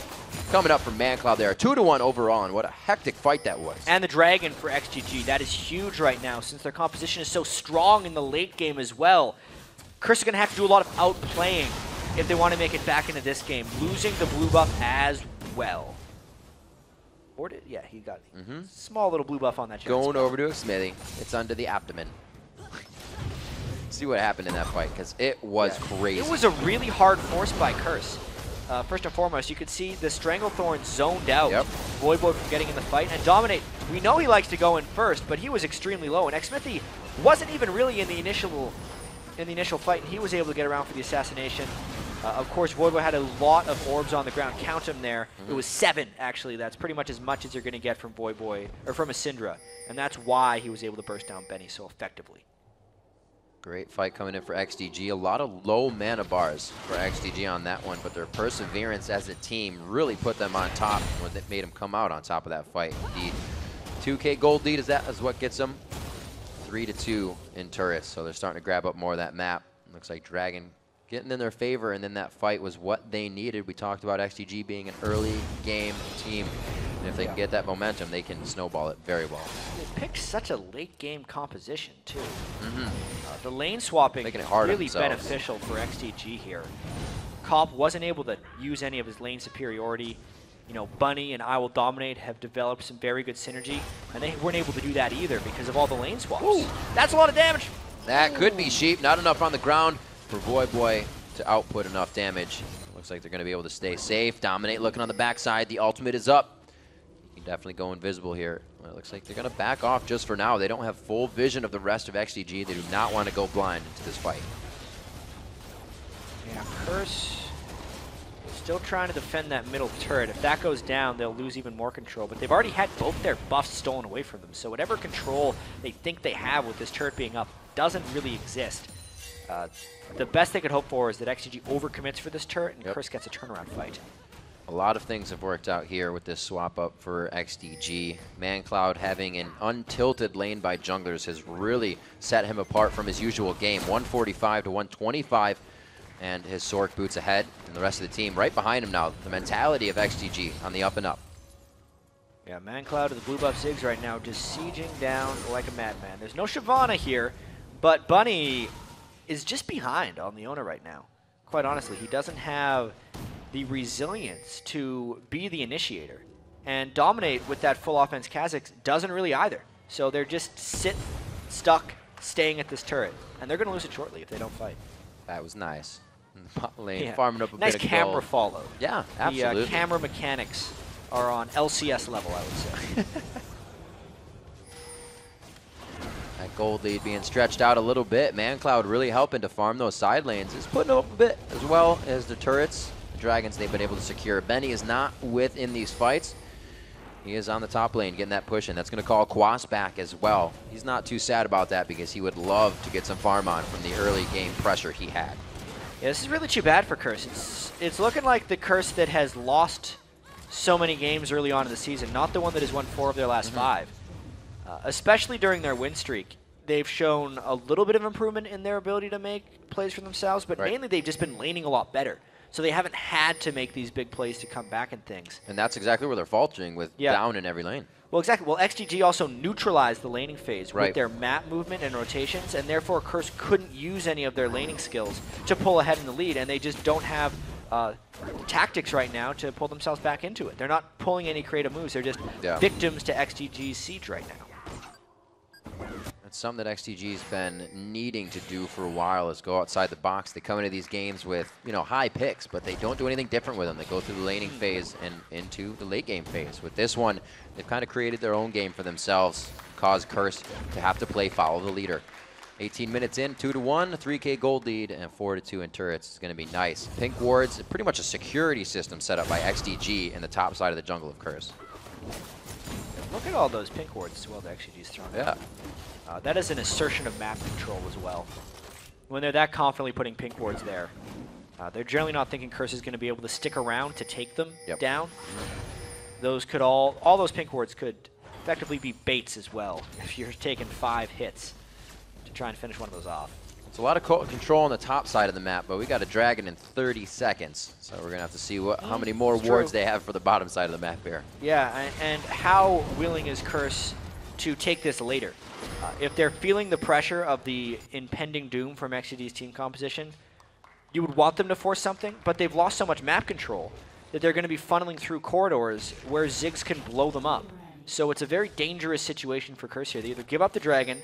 Coming up from ManCloud there. 2-1 overall, and what a hectic fight that was. And the Dragon for XGG. That is huge right now since their composition is so strong in the late game as well. Curse is going to have to do a lot of outplaying if they want to make it back into this game. Losing the blue buff as well. Or did, yeah, he got small little blue buff on that. Going over to Xmithy. It's under the abdomen. See what happened in that fight, because it was crazy. It was a really hard force by Curse. First and foremost, you could see the Stranglethorn zoned out. Voyboy from getting in the fight. And Dominate, we know he likes to go in first, but he was extremely low. And Xmithy wasn't even really in the initial fight, and he was able to get around for the assassination. Of course, Voyboy had a lot of orbs on the ground. Count them there. It was 7, actually. That's pretty much as you're going to get from Voyboy, or from a Syndra. And that's why he was able to burst down Benny so effectively. Great fight coming in for XDG. A lot of low mana bars for XDG on that one, but their perseverance as a team really put them on top when they made them come out on top of that fight. Indeed, 2K gold lead is what gets them 3-2 in turrets, so they're starting to grab up more of that map. Looks like Dragon getting in their favor, and then that fight was what they needed. We talked about XDG being an early game team, and if they can get that momentum, they can snowball it very well. They picked such a late game composition too. The lane swapping really beneficial for XDG here. Cop wasn't able to use any of his lane superiority. you know, Bunny and I Will Dominate have developed some very good synergy, and they weren't able to do that either because of all the lane swaps. Ooh. That's a lot of damage. That could be Sheep. Not enough on the ground for Boy to output enough damage. Looks like they're going to be able to stay safe. Dominate looking on the backside. The ultimate is up. You can definitely go invisible here. Well, it looks like they're going to back off just for now. They don't have full vision of the rest of XDG. They do not want to go blind into this fight. Yeah, Curse still trying to defend that middle turret. If that goes down, they'll lose even more control. But they've already had both their buffs stolen away from them. So whatever control they think they have with this turret being up doesn't really exist. The best they could hope for is that XDG overcommits for this turret and Curse gets a turnaround fight. A lot of things have worked out here with this swap up for XDG. ManCloud having an untilted lane by junglers has really set him apart from his usual game. 145 to 125. And his Sork boots ahead, and the rest of the team right behind him now. The mentality of XDG on the up and up. Yeah, ManCloud of the blue buff Ziggs right now just sieging down like a madman. There's no Shyvana here, but Bunny is just behind on Leona right now. Quite honestly, he doesn't have the resilience to be the initiator. And Dominate with that full offense Kha'Zix doesn't really either. So they're just stuck, staying at this turret. And they're going to lose it shortly if they don't fight. That was nice. Bot lane, farming up a nice bit of camera gold. follow. Yeah, absolutely. The camera mechanics are on LCS level, I would say. That gold lead being stretched out a little bit. ManCloud really helping to farm those side lanes. He's putting up a bit as well as the turrets. The dragons they've been able to secure. Benny is not within these fights. He is on the top lane getting that push in. That's going to call Quas back as well. He's not too sad about that because he would love to get some farm on from the early game pressure he had. Yeah, this is really too bad for Curse. It's looking like the Curse that has lost so many games early on in the season, not the one that has won 4 of their last 5. Especially during their win streak, they've shown a little bit of improvement in their ability to make plays for themselves, but mainly they've just been laning a lot better. So they haven't had to make these big plays to come back and things. And that's exactly where they're faltering with down in every lane. Well, exactly. Well, XDG also neutralized the laning phase with their map movement and rotations, and therefore Curse couldn't use any of their laning skills to pull ahead in the lead, and they just don't have tactics right now to pull themselves back into it. They're not pulling any creative moves. They're just victims to XDG's siege right now. It's something that XDG's been needing to do for a while is go outside the box. They come into these games with, you know, high picks, but they don't do anything different with them. They go through the laning phase and into the late game phase. With this one, they've kind of created their own game for themselves, caused Curse to have to play follow the leader. 18 minutes in, 2-1, 3K gold lead, and 4-2 in turrets. It's going to be nice. Pink wards, pretty much a security system set up by XDG in the top side of the jungle of Curse. Look at all those pink wards as well that XDG's thrown. Yeah. That is an assertion of map control as well. When they're that confidently putting pink wards there, they're generally not thinking Curse is going to be able to stick around to take them down. Those could all those pink wards could effectively be baits as well if you're taking 5 hits to try and finish one of those off. It's a lot of control on the top side of the map, but we got a dragon in 30 seconds. So we're going to have to see how many more wards they have for the bottom side of the map here. Yeah, and how willing is Curse to take this later? If they're feeling the pressure of the impending doom from XDG's team composition, you would want them to force something, but they've lost so much map control that they're going to be funneling through corridors where Ziggs can blow them up. So it's a very dangerous situation for Curse here. They either give up the dragon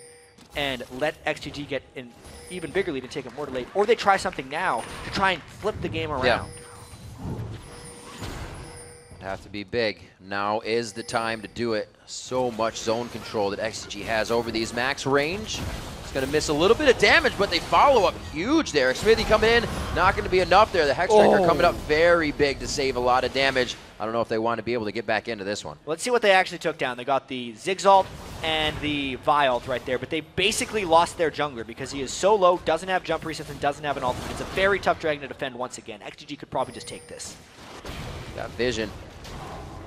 and let XDG get an even bigger lead and take it more to late, or they try something now to try and flip the game around. Yeah. It'd have to be big. Now is the time to do it. So much zone control that XDG has over these max range. It's going to miss a little bit of damage, but they follow up huge there. Smithy coming in, not going to be enough there. The Hex Striker coming up very big to save a lot of damage. I don't know if they want to be able to get back into this one. Let's see what they actually took down. They got the Ziggs ult and the Vi ult right there, but they basically lost their jungler because he is so low, doesn't have jump resets, and doesn't have an ultimate. It's a very tough dragon to defend once again. XDG could probably just take this. Got vision.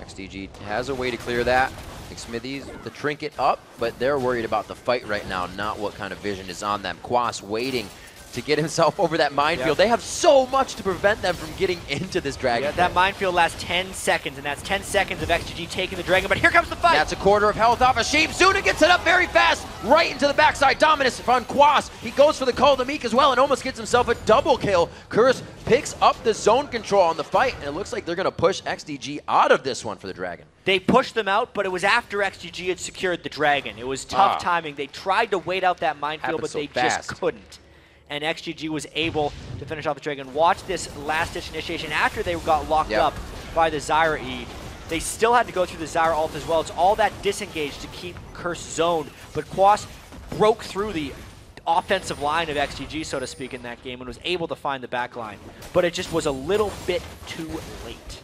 XDG has a way to clear that. I think Smithy's the trinket up, but they're worried about the fight right now, not what kind of vision is on them. Quas waiting to get himself over that minefield. They have so much to prevent them from getting into this dragon. Yeah, that minefield lasts 10 seconds, and that's 10 seconds of XDG taking the dragon, but here comes the fight! That's a quarter of health off a sheep. Zuna gets it up very fast, right into the backside. Dominus on Quas. He goes for the Call to Meek as well and almost gets himself a double kill. Curse picks up the zone control on the fight, and it looks like they're going to push XDG out of this one for the dragon. They pushed them out, but it was after XDG had secured the dragon. It was tough timing. They tried to wait out that minefield, but they just couldn't. And XGG was able to finish off the dragon. Watch this last-ditch initiation after they got locked up by the Zyra E. They still had to go through the Zyra ult as well. It's all that disengage to keep Curse zoned, but Quas broke through the offensive line of XGG, so to speak, in that game and was able to find the back line. But it just was a little bit too late.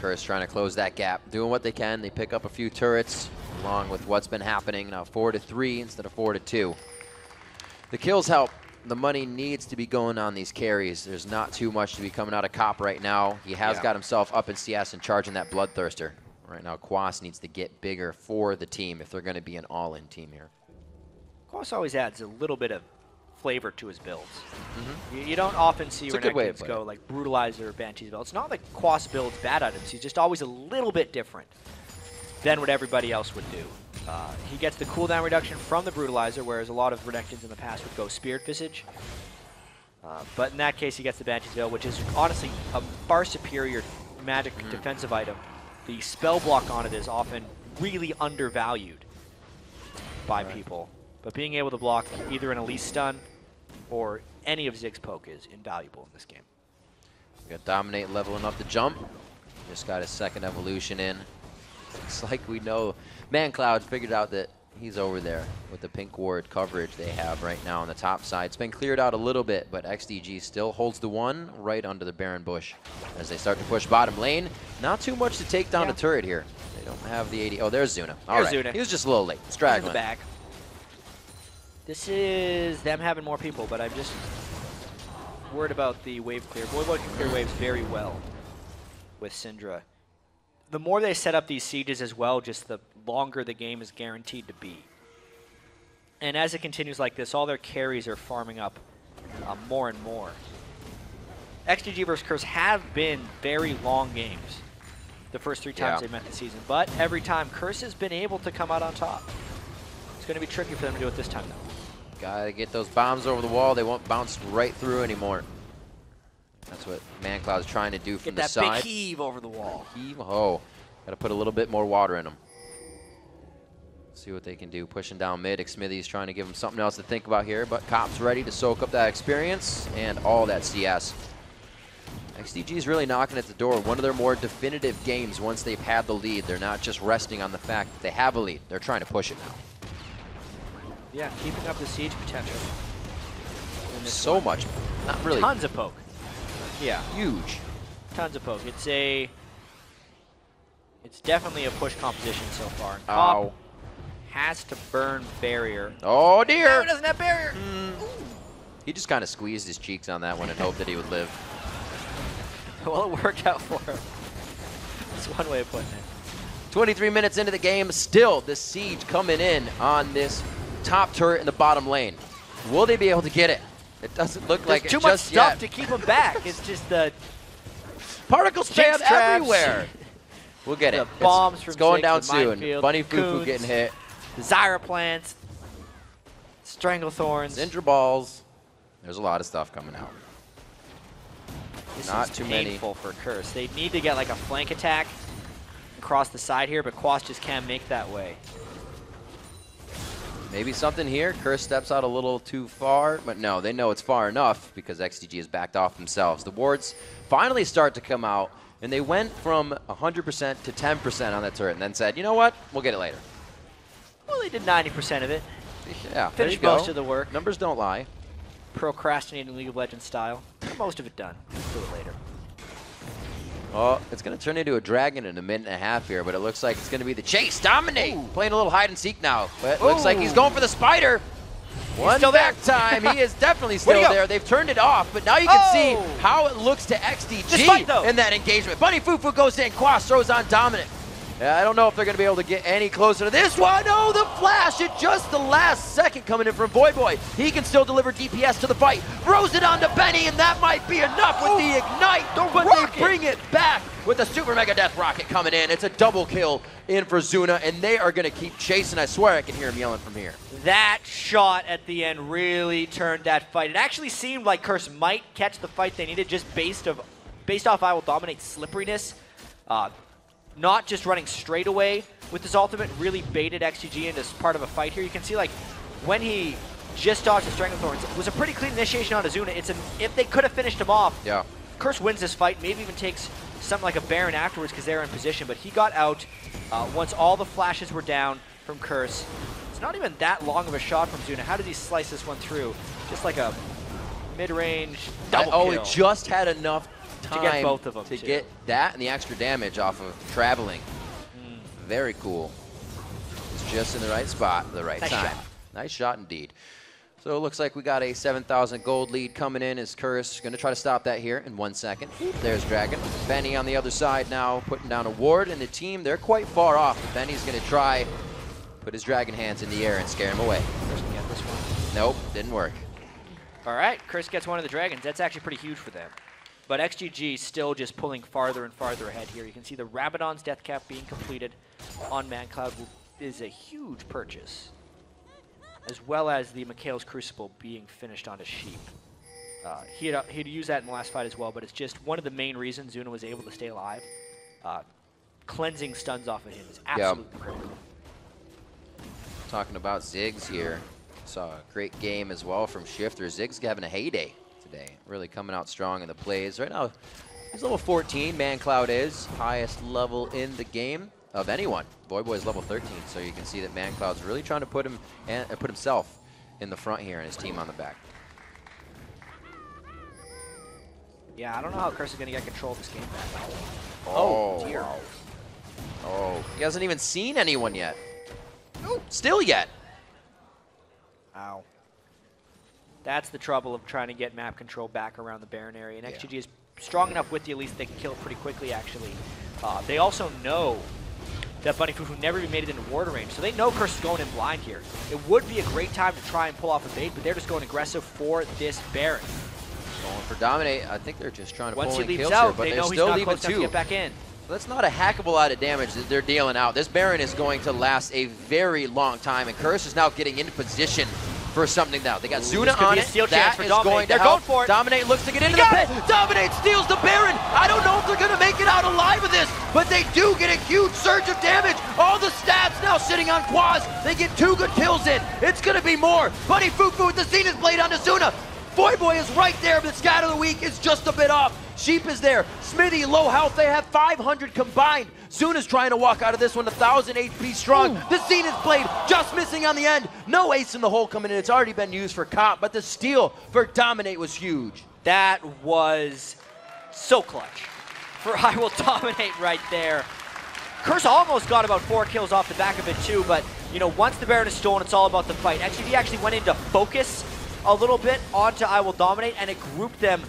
Curse trying to close that gap, doing what they can. They pick up a few turrets along with what's been happening. Now 4-3 instead of 4-2. The kills help. The money needs to be going on these carries. There's not too much to be coming out of Cop right now. He has got himself up in CS and charging that Bloodthirster. Right now, Quas needs to get bigger for the team if they're going to be an all-in team here. Quas always adds a little bit of flavor to his builds. You don't often see Renekton's go like Brutalizer or Banshee's build. It's not like Quas builds bad items. He's just always a little bit different than what everybody else would do. He gets the cooldown reduction from the Brutalizer, whereas a lot of Renektons in the past would go Spirit Visage. But in that case, he gets the Banshee's Veil, which is honestly a far superior magic defensive item. The spell block on it is often really undervalued by people. But being able to block either an Elise stun or any of Zig's poke is invaluable in this game. We got Dominate leveling up the jump. Just got his second evolution in. Looks like we know ManCloud figured out that he's over there with the pink ward coverage they have right now on the top side. It's been cleared out a little bit, but XDG still holds the one right under the Baron bush as they start to push bottom lane. Not too much to take down the turret here. They don't have the 80. Oh, there's Zuna. All right. Zuna. He was just a little late. Straggling. In the back. This is them having more people, but I'm just worried about the wave clear. Voivod can clear waves very well with Syndra. The more they set up these sieges as well, just the longer the game is guaranteed to be. And as it continues like this, all their carries are farming up more and more. XDG versus Curse have been very long games the first 3 times they've met this season, but every time Curse has been able to come out on top. It's going to be tricky for them to do it this time, though. Gotta get those bombs over the wall. They won't bounce right through anymore. That's what ManCloud's trying to do from the side. Get that big heave over the wall. Heave. Oh, gotta put a little bit more water in them. See what they can do. Pushing down mid. Xmithy's trying to give them something else to think about here, but Cop's ready to soak up that experience and all that CS. XDG's really knocking at the door. One of their more definitive games once they've had the lead. They're not just resting on the fact that they have a lead. They're trying to push it now. Yeah, keeping up the siege potential. So much. Not really. Tons of poke. Yeah. Huge. Tons of poke. It's definitely a push composition so far. And Cop has to burn barrier. Oh dear. No, it doesn't have barrier. He just kind of squeezed his cheeks on that one and hoped that he would live. Well, it worked out for him. That's one way of putting it. 23 minutes into the game, still the siege coming in on this top turret in the bottom lane. Will they be able to get it? It doesn't look like it too much just stuff yet. to keep them back. It's just the particle spam Jinx traps. everywhere. We'll get it. Bombs from it's going Ziggs, down the soon. minefield, Bunny Fufu Coons, getting hit. The Zyra plants, Stranglethorns. Syndra balls. There's a lot of stuff coming out. This Not is too many. painful for Curse. They need to get like a flank attack across the side here, but Quas just can't make that way. Maybe something here. Curse steps out a little too far, but no, they know it's far enough because XDG has backed off themselves. The wards finally start to come out, and they went from 100% to 10% on that turret and then said, you know what, we'll get it later. Well, they did 90% of it. Yeah, Finished most of the work. Numbers don't lie. Procrastinating League of Legends style. Most of it done. Do it later. Well, it's going to turn into a dragon in a minute and a half here, but it looks like it's going to be the chase. Dominate! Playing a little hide and seek now, but it looks like he's going for the spider. One still back time. He is definitely still there. They've turned it off, but now you can see how it looks to XDG in that engagement. Bunny Fufu goes in. Quas throws on Dominic. I don't know if they're going to be able to get any closer to this one. Oh, the flash at just the last second coming in from Voyboy. He can still deliver DPS to the fight. Throws it onto Benny, and that might be enough with the ignite. But they bring it back with the Super Mega Death Rocket coming in. It's a double kill in for Zuna, and they are going to keep chasing. I swear I can hear him yelling from here. That shot at the end really turned that fight. It actually seemed like Curse might catch the fight they needed just based off I Will Dominate slipperiness. Not just running straight away with his ultimate, really baited XDG into part of a fight here. You can see like when he just dodged the Stranglethorns, it was a pretty clean initiation on Azuna. If they could have finished him off, yeah. Curse wins this fight, maybe even takes something like a Baron afterwards because they're in position, but he got out once all the flashes were down from Curse. It's not even that long of a shot from Zuna. How did he slice this one through? Just like a mid-range double kill. It just had enough time to get both of them to get that and the extra damage off of traveling. Very cool. It's just in the right spot, the right time. Nice shot indeed. So it looks like we got a 7,000 gold lead coming in as Curse going to try to stop that here in 1 second. There's Dragon. Benny on the other side now putting down a ward, and the team, they're quite far off. Benny's going to try put his Dragon hands in the air and scare him away. Curse can get this one. Nope, didn't work. All right, Curse gets one of the Dragons. That's actually pretty huge for them. But XGG still just pulling farther and farther ahead here. You can see the Rabadon's Death Cap being completed on ManCloud is a huge purchase, as well as the Mikhail's Crucible being finished onto Sheep. He'd used that in the last fight as well, but it's just one of the main reasons Zuna was able to stay alive. Cleansing stuns off of him is absolutely critical. Talking about Ziggs here. Saw a great game as well from Shifter. Ziggs having a heyday today. Really coming out strong in the plays. Right now, he's level 14. ManCloud is highest level in the game of anyone. Voyboy is level 13, so you can see that ManCloud's really trying to put himself in the front here and his team on the back. Yeah, I don't know how Curse is going to get control of this game back. Oh, dear. Oh, he hasn't even seen anyone yet. Still yet. Ow. That's the trouble of trying to get map control back around the Baron area. And XGG is strong enough with the Elise they can kill it pretty quickly, actually. They also know that Bunny Fufu never even made it into ward range, so they know Curse is going in blind here. It would be a great time to try and pull off a bait, but they're just going aggressive for this Baron. Going for Dominate. I think they're just trying to Once pull he in leaves kills out, here, but they they're know he's still not leaving close enough to two. get back in. That's not a hackable lot of damage that they're dealing out. This Baron is going to last a very long time, and Curse is now getting into position for something now. They got Zuna on it. That is going to help. Dominate looks to get into the pit. Dominate steals the Baron. I don't know if they're going to make it out alive with this, but they do get a huge surge of damage. All the stats now sitting on Quaz. They get 2 good kills in. It's going to be more. Bunny Fufu with the Zenith Blade onto Zuna. Voyboy is right there, but Scat of the Week is just a bit off. Sheep is there. Smithy, low health. They have 500 combined. Zuna's trying to walk out of this one 1,000 HP strong. The Zenith Blade just missing on the end. No ace in the hole coming in. It's already been used for Comp, but the steal for Dominate was huge. That was so clutch for I Will Dominate right there. Curse almost got about 4 kills off the back of it too, but you know, once the Baron is stolen, it's all about the fight. XGD actually went into focus a little bit onto I Will Dominate, and it grouped them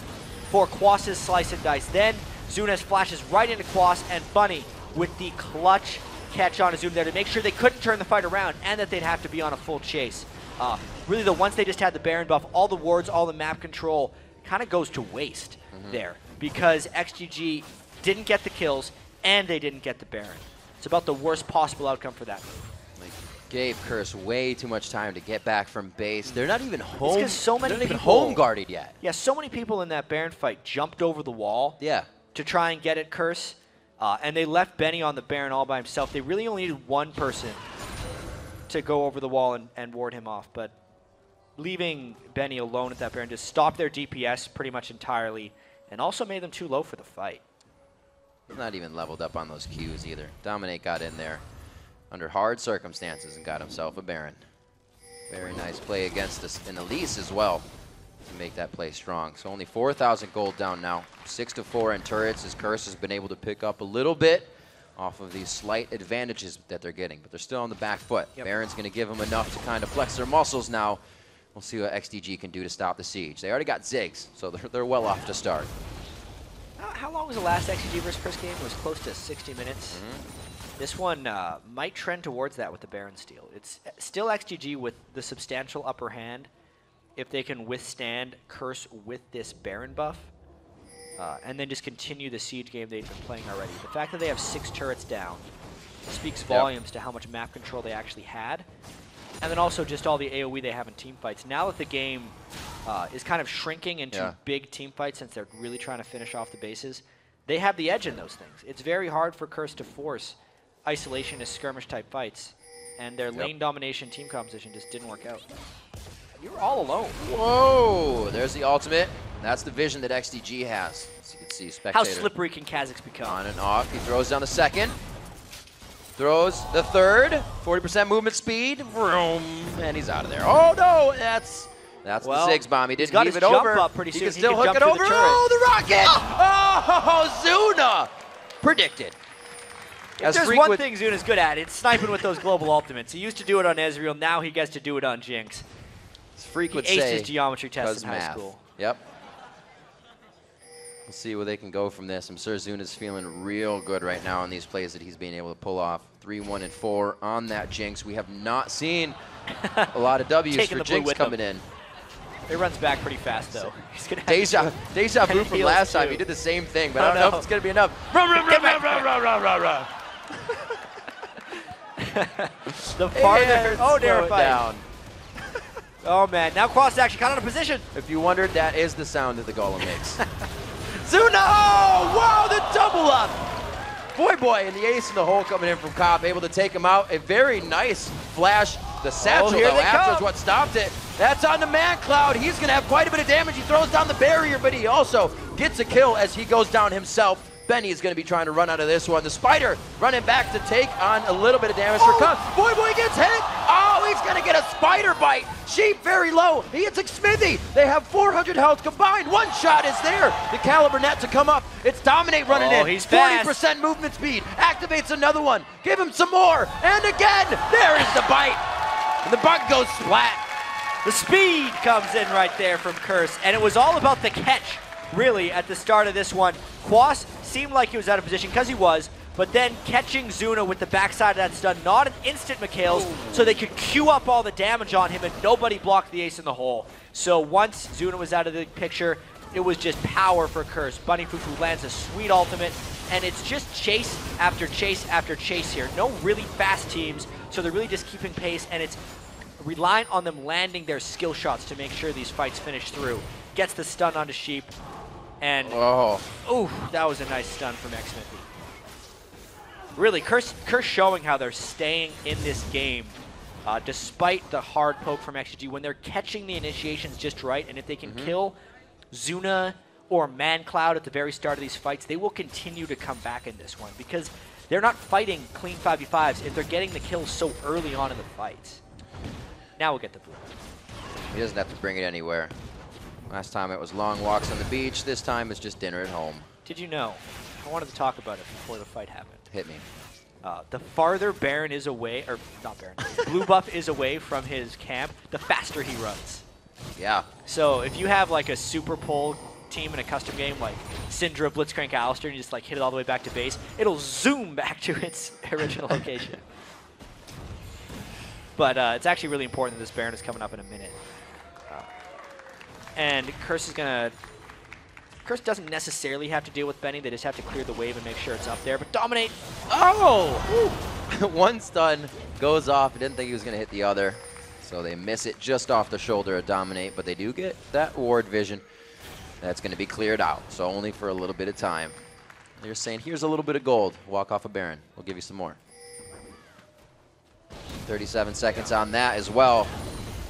for Quas's Slice and Dice. Then Zunas flashes right into Quas, and Bunny with the clutch catch on Azuna there to make sure they couldn't turn the fight around and that they'd have to be on a full chase. Really, though, once they just had the Baron buff, all the wards, all the map control kind of goes to waste there because XGG didn't get the kills and they didn't get the Baron. It's about the worst possible outcome for that move. Gave Curse way too much time to get back from base. They're not even home. It's so many they're not even people, home guarded yet. Yeah, so many people in that Baron fight jumped over the wall. To try and get at Curse, and they left Benny on the Baron all by himself. They really only needed one person to go over the wall and ward him off, but leaving Benny alone at that Baron just stopped their DPS pretty much entirely, and also made them too low for the fight. Not even leveled up on those Qs either. Dominate got in there under hard circumstances and got himself a Baron. Very nice play against an Elise as well to make that play strong. So only 4,000 gold down now. 6-4 in turrets as Curse has been able to pick up a little bit off of these slight advantages that they're getting, but they're still on the back foot. Baron's going to give them enough to kind of flex their muscles now. We'll see what XDG can do to stop the siege. They already got Ziggs, so they're well off to start. How long was the last XDG versus Curse game? It was close to 60 minutes. This one might trend towards that with the Baron steal. It's still XDG with the substantial upper hand if they can withstand Curse with this Baron buff and then just continue the siege game they've been playing already. The fact that they have 6 turrets down speaks volumes to how much map control they actually had, and then also just all the AoE they have in team fights. Now that the game is kind of shrinking into big team fights since they're really trying to finish off the bases, they have the edge in those things. It's very hard for Curse to force isolationist skirmish type fights, and their lane domination team composition just didn't work out. You're all alone. Whoa, there's the ultimate. That's the vision that XDG has. As you can see, Spectator. How slippery can Kha'Zix become? On and off. He throws down the second. Throws the third. 40% movement speed. Vroom, and he's out of there. Oh no, that's the Ziggs bomb. He didn't leave it over. Up pretty he soon. can still hook it over. Oh, the rocket! Oh, Zuna! Predicted. If there's one thing Zuna's good at, it's sniping with those global ultimates. He used to do it on Ezreal. Now he gets to do it on Jinx. Freak would he aced say his geometry test in high math. school. Yep. We'll see where they can go from this. I'm sure Zuna's feeling real good right now on these plays that he's being able to pull off. 3, 1, and 4 on that Jinx. We have not seen a lot of W's for Jinx coming in. It runs back pretty fast, though. He's gonna have deja vu from last time. He did the same thing, but I don't know if it's going to be enough. Run, run, run, run, run, run, run, run, run. The farther... Oh, down. Oh, man. Now Quas actually got out of position. If you wondered, that is the sound that the Golem makes. Zuna! Oh, wow, the double up! Boy, and the ace in the hole coming in from Cobb, able to take him out. A very nice flash. The satchel, though, after is what stopped it. That's on the Man Cloud. He's going to have quite a bit of damage. He throws down the barrier, but he also gets a kill as he goes down himself. Benny is going to be trying to run out of this one. The Spider running back to take on a little bit of damage for Cobb. Boy gets hit. Oh, he's going to get a Spider bite. Sheep very low. He hits Smithy. They have 400 health combined. One shot is there. The Caliber net to come up. It's Dominate running in. He's 40% movement speed. Activates another one. Give him some more. And again, there is the bite. And the bug goes splat. The speed comes in right there from Curse, and it was all about the catch, really, at the start of this one. Quas seemed like he was out of position, because he was, but then catching Zuna with the backside of that stun, not an instant McHale's, so they could queue up all the damage on him, and nobody blocked the ace in the hole. So once Zuna was out of the picture, it was just power for Curse. Bunny Fufu lands a sweet ultimate, and it's just chase after chase after chase here. No really fast teams, so they're really just keeping pace, and it's reliant on them landing their skill shots to make sure these fights finish through. Gets the stun onto Sheep, and that was a nice stun from Xmithy. Really, Curse showing how they're staying in this game despite the hard poke from XDG when they're catching the initiations just right, and if they can kill Zuna or Man Cloud at the very start of these fights, they will continue to come back in this one because they're not fighting clean 5v5s if they're getting the kills so early on in the fights. Now we'll get the blue. He doesn't have to bring it anywhere. Last time it was long walks on the beach. This time it's just dinner at home. Did you know? I wanted to talk about it before the fight happened. Hit me. The farther Baron is away, or not Baron, blue buff is away from his camp, the faster he runs. Yeah. So if you have like a super pull team in a custom game like Syndra, Blitzcrank, Alistair, and you just like hit it all the way back to base, it'll zoom back to its original location. But it's actually really important that this Baron is coming up in a minute. And Curse is going to... Curse doesn't necessarily have to deal with Benny. They just have to clear the wave and make sure it's up there. But Dominate... Oh! One stun goes off. I didn't think he was going to hit the other. So they miss it just off the shoulder of Dominate. But they do get that ward vision. That's going to be cleared out. So only for a little bit of time. They're saying, here's a little bit of gold. Walk off a Baron. We'll give you some more. 37 seconds on that as well.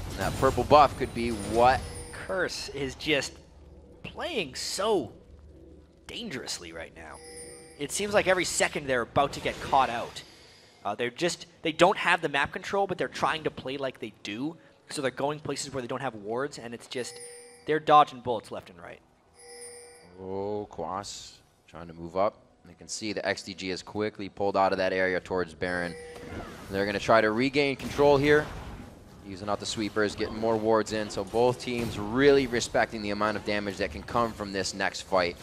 And that purple buff could be what? Curse is just playing so dangerously right now. It seems like every second they're about to get caught out. They don't have the map control, but they're trying to play like they do. So they're going places where they don't have wards, and it's just, they're dodging bullets left and right. Oh, Quas trying to move up. You can see the XDG is quickly pulled out of that area towards Baron. They're going to try to regain control here, using out the sweepers, getting more wards in. So both teams really respecting the amount of damage that can come from this next fight.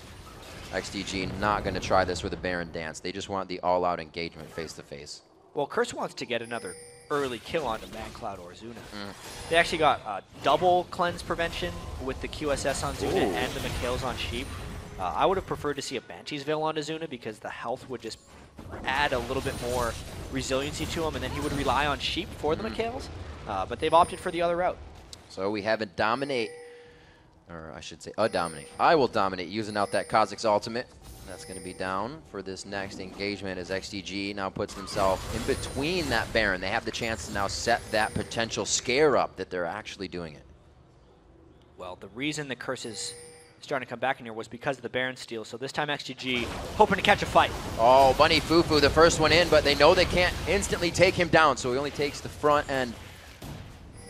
XDG not going to try this with a Baron dance. They just want the all-out engagement face-to-face. Well, Curse wants to get another early kill onto ManCloud or Zuna. They actually got double cleanse prevention with the QSS on Zuna and the McHale's on Sheep. I would have preferred to see a Banshee's Veil onto Zuna because the health would just add a little bit more resiliency to him, and then he would rely on Sheep for the McHale's. But they've opted for the other route. So we have a dominate, or I should say a dominate. I will dominate using out that Kha'Zix's ultimate. That's going to be down for this next engagement as XDG now puts themselves in between that Baron. They have the chance to now set that potential scare up that they're actually doing it. Well, the reason the Curse is starting to come back in here was because of the Baron steal. So this time XDG hoping to catch a fight. Oh, Bunny Fufu, the first one in, but they know they can't instantly take him down, so he only takes the front end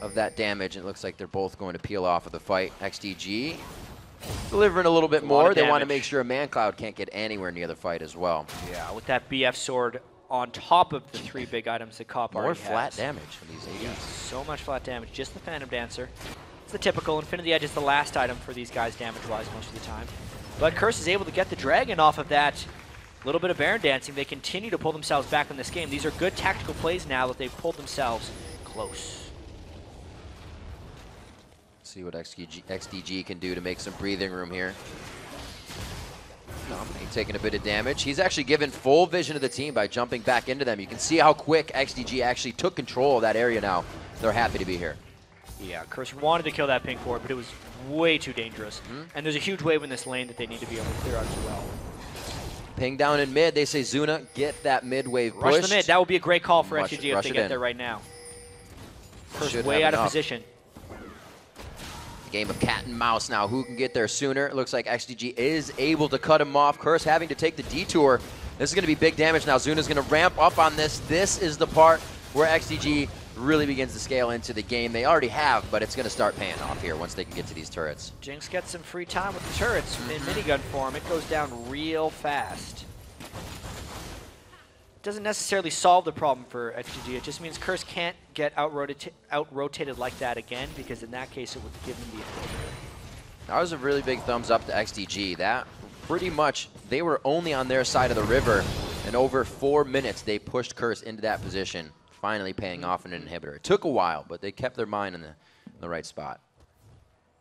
of that damage. It looks like they're both going to peel off of the fight. XDG delivering a little bit more. They want to make sure ManCloud can't get anywhere near the fight as well. Yeah, with that BF sword on top of the 3 big items that Cop already has. More flat damage from these ADs. Yeah, so much flat damage. Just the Phantom Dancer. It's the typical. Infinity Edge is the last item for these guys damage-wise most of the time. But Curse is able to get the Dragon off of that little bit of Baron dancing. They continue to pull themselves back in this game. These are good tactical plays now that they've pulled themselves close. See what XDG can do to make some breathing room here. Dominate taking a bit of damage. He's actually given full vision of the team by jumping back into them. You can see how quick XDG actually took control of that area now. They're happy to be here. Yeah, Curse wanted to kill that pink ward, but it was way too dangerous. And there's a huge wave in this lane that they need to be able to clear out as well. Ping down in mid. They say Zuna, get that mid wave pushed. Rush the mid. That would be a great call for XDG if they get there right now. Curse way out of position. Game of cat and mouse now. Who can get there sooner? It looks like XDG is able to cut him off. Curse having to take the detour. This is going to be big damage now. Zuna's going to ramp up on this. This is the part where XDG really begins to scale into the game. They already have, but it's going to start paying off here once they can get to these turrets. Jinx gets some free time with the turrets in minigun form. It goes down real fast. Doesn't necessarily solve the problem for XDG. It just means Curse can't get out-rotated like that again, because in that case it would give him the advantage. That was a really big thumbs up to XDG. That pretty much, they were only on their side of the river, and over 4 minutes they pushed Curse into that position, finally paying off an inhibitor. It took a while, but they kept their mind in the right spot.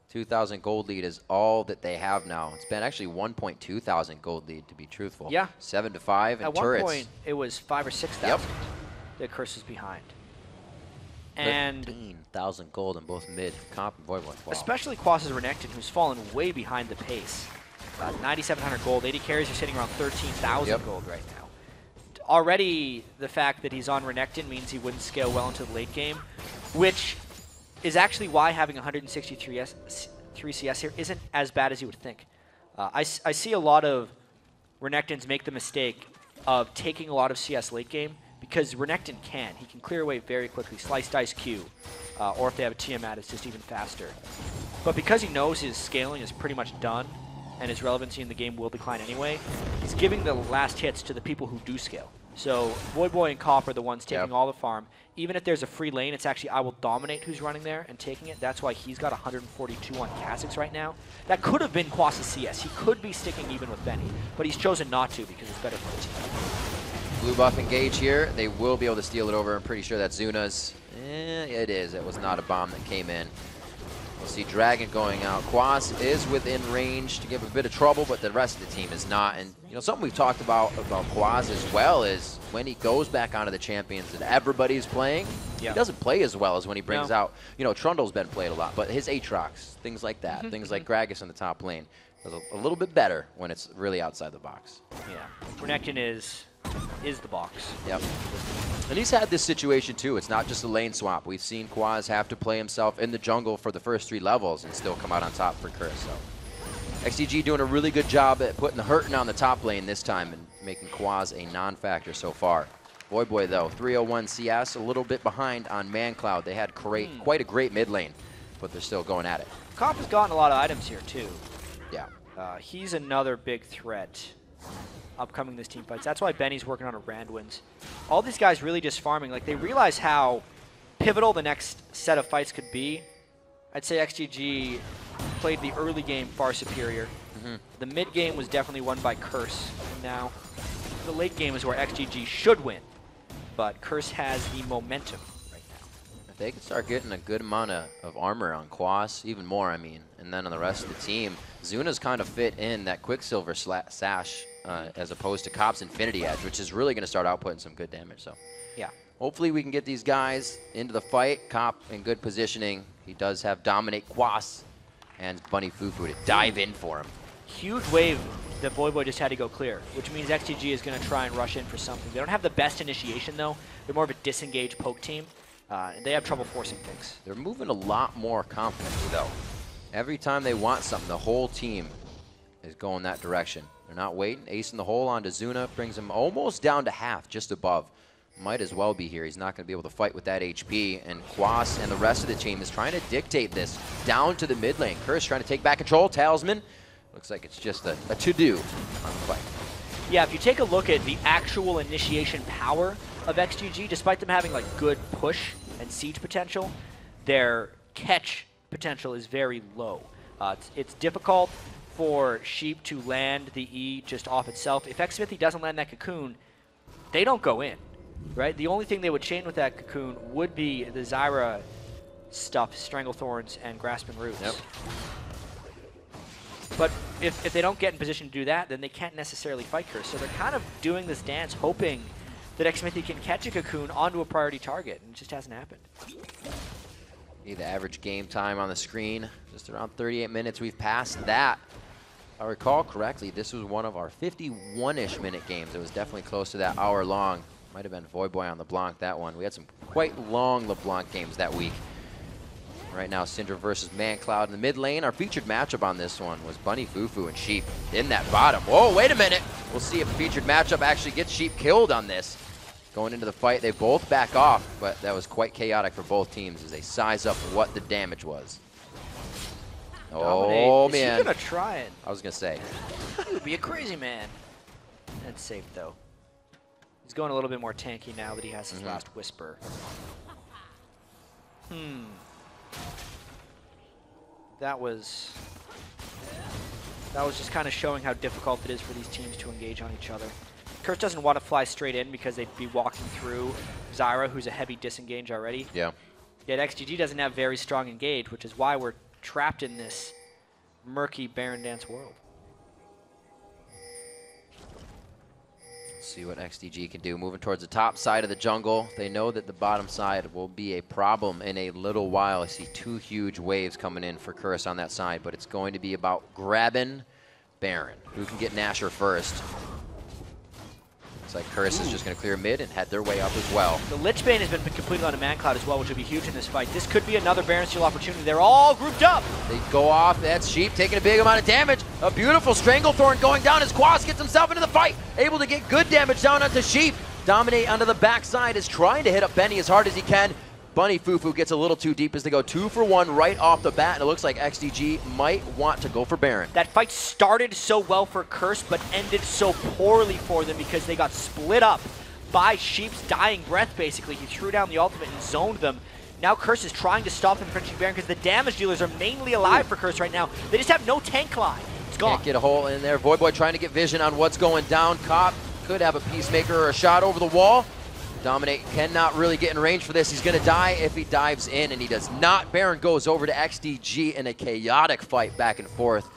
2,000 gold lead is all that they have now. It's been actually 1.2 thousand gold lead, to be truthful. Yeah. 7 to 5 and turrets. At one point, it was 5,000 or 6,000 that Curse is behind. And 15,000 gold in both mid, comp, and void. Wow. Especially Quas's Renekton, who's fallen way behind the pace. 9,700 gold. 80 carries are sitting around 13,000 gold right now. Already, the fact that he's on Renekton means he wouldn't scale well into the late game, which is actually why having 163 CS here isn't as bad as you would think. I see a lot of Renektons make the mistake of taking a lot of CS late game because Renekton can. He can clear away very quickly, slice, dice, Q, or if they have a Tiamat, it's just even faster. But because he knows his scaling is pretty much done and his relevancy in the game will decline anyway, he's giving the last hits to the people who do scale. So Void Boy and Cop are the ones taking all the farm. Even if there's a free lane, it's actually I will dominate who's running there and taking it. That's why he's got 142 on Kha'Zix right now. That could have been Quas's CS. He could be sticking even with Benny, but he's chosen not to because it's better for the team. Blue buff engage here. They will be able to steal it over. I'm pretty sure that's Zuna's. It is. It was not a bomb that came in. We'll see Dragon going out. Quas is within range to give a bit of trouble, but the rest of the team is not. And you know, something we've talked about Quas as well is when he goes back onto the champions that everybody's playing, he doesn't play as well as when he brings out, you know, Trundle's been played a lot, but his Aatrox, things like that, things like Gragas in the top lane, does a little bit better when it's really outside the box. Yeah, Renekton is the box. Yep. And he's had this situation too. It's not just a lane swap. We've seen Quas have to play himself in the jungle for the first 3 levels and still come out on top for Curse. So XDG doing a really good job at putting the hurting on the top lane this time and making Quas a non-factor so far. Void Boy though, 301 CS, a little bit behind on ManCloud. They had quite a great mid lane, but they're still going at it. Cop has gotten a lot of items here too. Yeah. He's another big threat upcoming this team fights. That's why Benny's working on a Randwins. All these guys really just farming. Like, they realize how pivotal the next set of fights could be. I'd say XDG played the early game far superior. The mid game was definitely won by Curse. And now the late game is where XDG should win. But Curse has the momentum right now. If they can start getting a good amount of armor on Quas, even more, I mean, and then on the rest of the team, Zuna's kind of fit in that Quicksilver sash as opposed to Cop's Infinity Edge, which is really going to start outputting some good damage. So, yeah. Hopefully we can get these guys into the fight. Cop in good positioning. He does have Dominate Quas and Bunny Fufu to dive in for him. Huge wave that Voyboy just had to go clear, which means XTG is going to try and rush in for something. They don't have the best initiation, though. They're more of a disengaged poke team. They have trouble forcing things. They're moving a lot more confidently, though. Every time they want something, the whole team is going that direction. They're not waiting. Ace in the hole onto Zuna brings him almost down to half, just above. Might as well be here. He's not going to be able to fight with that HP. And Quas and the rest of the team is trying to dictate this down to the mid lane. Curse trying to take back control. Talisman. Looks like it's just a to-do on the fight. Yeah, if you take a look at the actual initiation power of XGG, despite them having like good push and siege potential, their catch potential is very low. It's difficult for Sheep to land the E just off itself. If Xsmithy doesn't land that cocoon, they don't go in, right? The only thing they would chain with that cocoon would be the Zyra stuff, Stranglethorns and Grasping Roots. Yep. But if they don't get in position to do that, then they can't necessarily fight Curse. So they're kind of doing this dance, hoping that Xsmithy can catch a cocoon onto a priority target, and it just hasn't happened. The average game time on the screen, just around 38 minutes. We've passed that. If I recall correctly, this was one of our 51-ish minute games. It was definitely close to that hour long. Might have been Voyboy on LeBlanc, that one. We had some quite long LeBlanc games that week. Right now, Syndra versus ManCloud in the mid lane. Our featured matchup on this one was Bunny Fufu and Sheep in that bottom. Whoa, wait a minute. We'll see if the featured matchup actually gets Sheep killed on this. Going into the fight, they both back off, but that was quite chaotic for both teams as they size up what the damage was. Oh, man. Is he going to try it? I was going to say. He would be a crazy man. That's safe, though. He's going a little bit more tanky now that he has his last Whisper. That was just kind of showing how difficult it is for these teams to engage on each other. Curse doesn't want to fly straight in because they'd be walking through Zyra, who's a heavy disengage already. Yeah. Yet XGG doesn't have very strong engage, which is why we're trapped in this murky Baron Dance world. Let's see what XDG can do. Moving towards the top side of the jungle. They know that the bottom side will be a problem in a little while. I see two huge waves coming in for Curse on that side, but it's going to be about grabbing Baron. Who can get Nasher first? Looks like Curse is just going to clear mid and head their way up as well. The Lich Bane has been completed on a ManCloud as well, which will be huge in this fight. This could be another Baron Steel opportunity. They're all grouped up. They go off. That's Sheep taking a big amount of damage. A beautiful Stranglethorn going down as Quas gets himself into the fight. Able to get good damage down onto Sheep. Dominate onto the backside is trying to hit up Benny as hard as he can. Bunny Fufu gets a little too deep as they go 2 for 1 right off the bat, and it looks like XDG might want to go for Baron. That fight started so well for Curse, but ended so poorly for them because they got split up by Sheep's dying breath, basically. He threw down the ultimate and zoned them. Now Curse is trying to stop them from finishing Baron because the damage dealers are mainly alive for Curse right now. They just have no tank line. It's gone. Can't get a hole in there. Voyboy trying to get vision on what's going down. Cop could have a Peacemaker or a shot over the wall. Dominate cannot really get in range for this. He's going to die if he dives in, and he does not. Baron goes over to XDG in a chaotic fight back and forth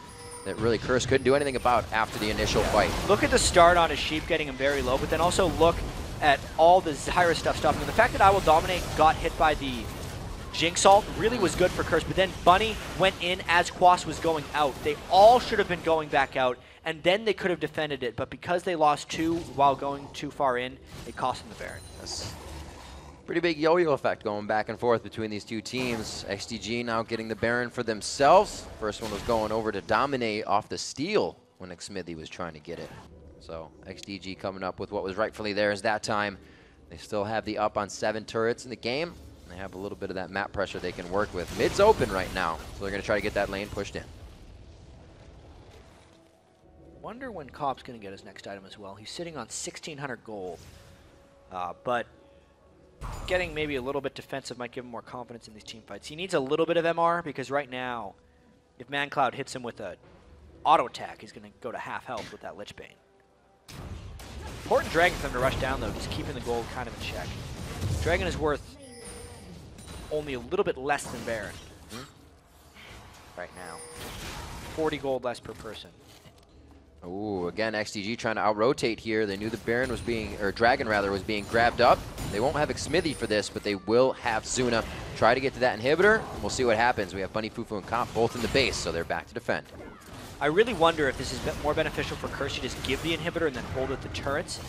that really Curse couldn't do anything about after the initial fight. Look at the start on his Sheep getting him very low, but then also look at all the Zyra stuff stopping him. The fact that I Will Dominate got hit by the Jinx ult really was good for Curse, but then Bunny went in as Quas was going out. They all should have been going back out, and then they could have defended it, but because they lost 2 while going too far in, it cost them the Baron. Pretty big yo-yo effect going back and forth between these two teams. XDG now getting the Baron for themselves. First one was going over to Dominate off the steal when Xsmithy was trying to get it. So XDG coming up with what was rightfully theirs that time. They still have the up on 7 turrets in the game. They have a little bit of that map pressure they can work with. Mid's open right now, so they're going to try to get that lane pushed in. Wonder when Cop's going to get his next item as well. He's sitting on 1,600 gold, but getting maybe a little bit defensive might give him more confidence in these team fights. He needs a little bit of MR because right now, if ManCloud hits him with a auto attack. He's going to go to half health with that Lich Bane. Important Dragon for them to rush down, though, just keeping the gold kind of in check. Dragon is worth only a little bit less than Baron right now. 40 gold less per person. Ooh, again, XDG trying to out-rotate here. They knew the Baron was being, or Dragon rather, was being grabbed up. They won't have Xmithy for this, but they will have Zuna try to get to that inhibitor, and we'll see what happens. We have Bunny, Fufu, and Comp both in the base, so they're back to defend. I really wonder if this is more beneficial for Curse to just give the inhibitor and then hold at the turrets,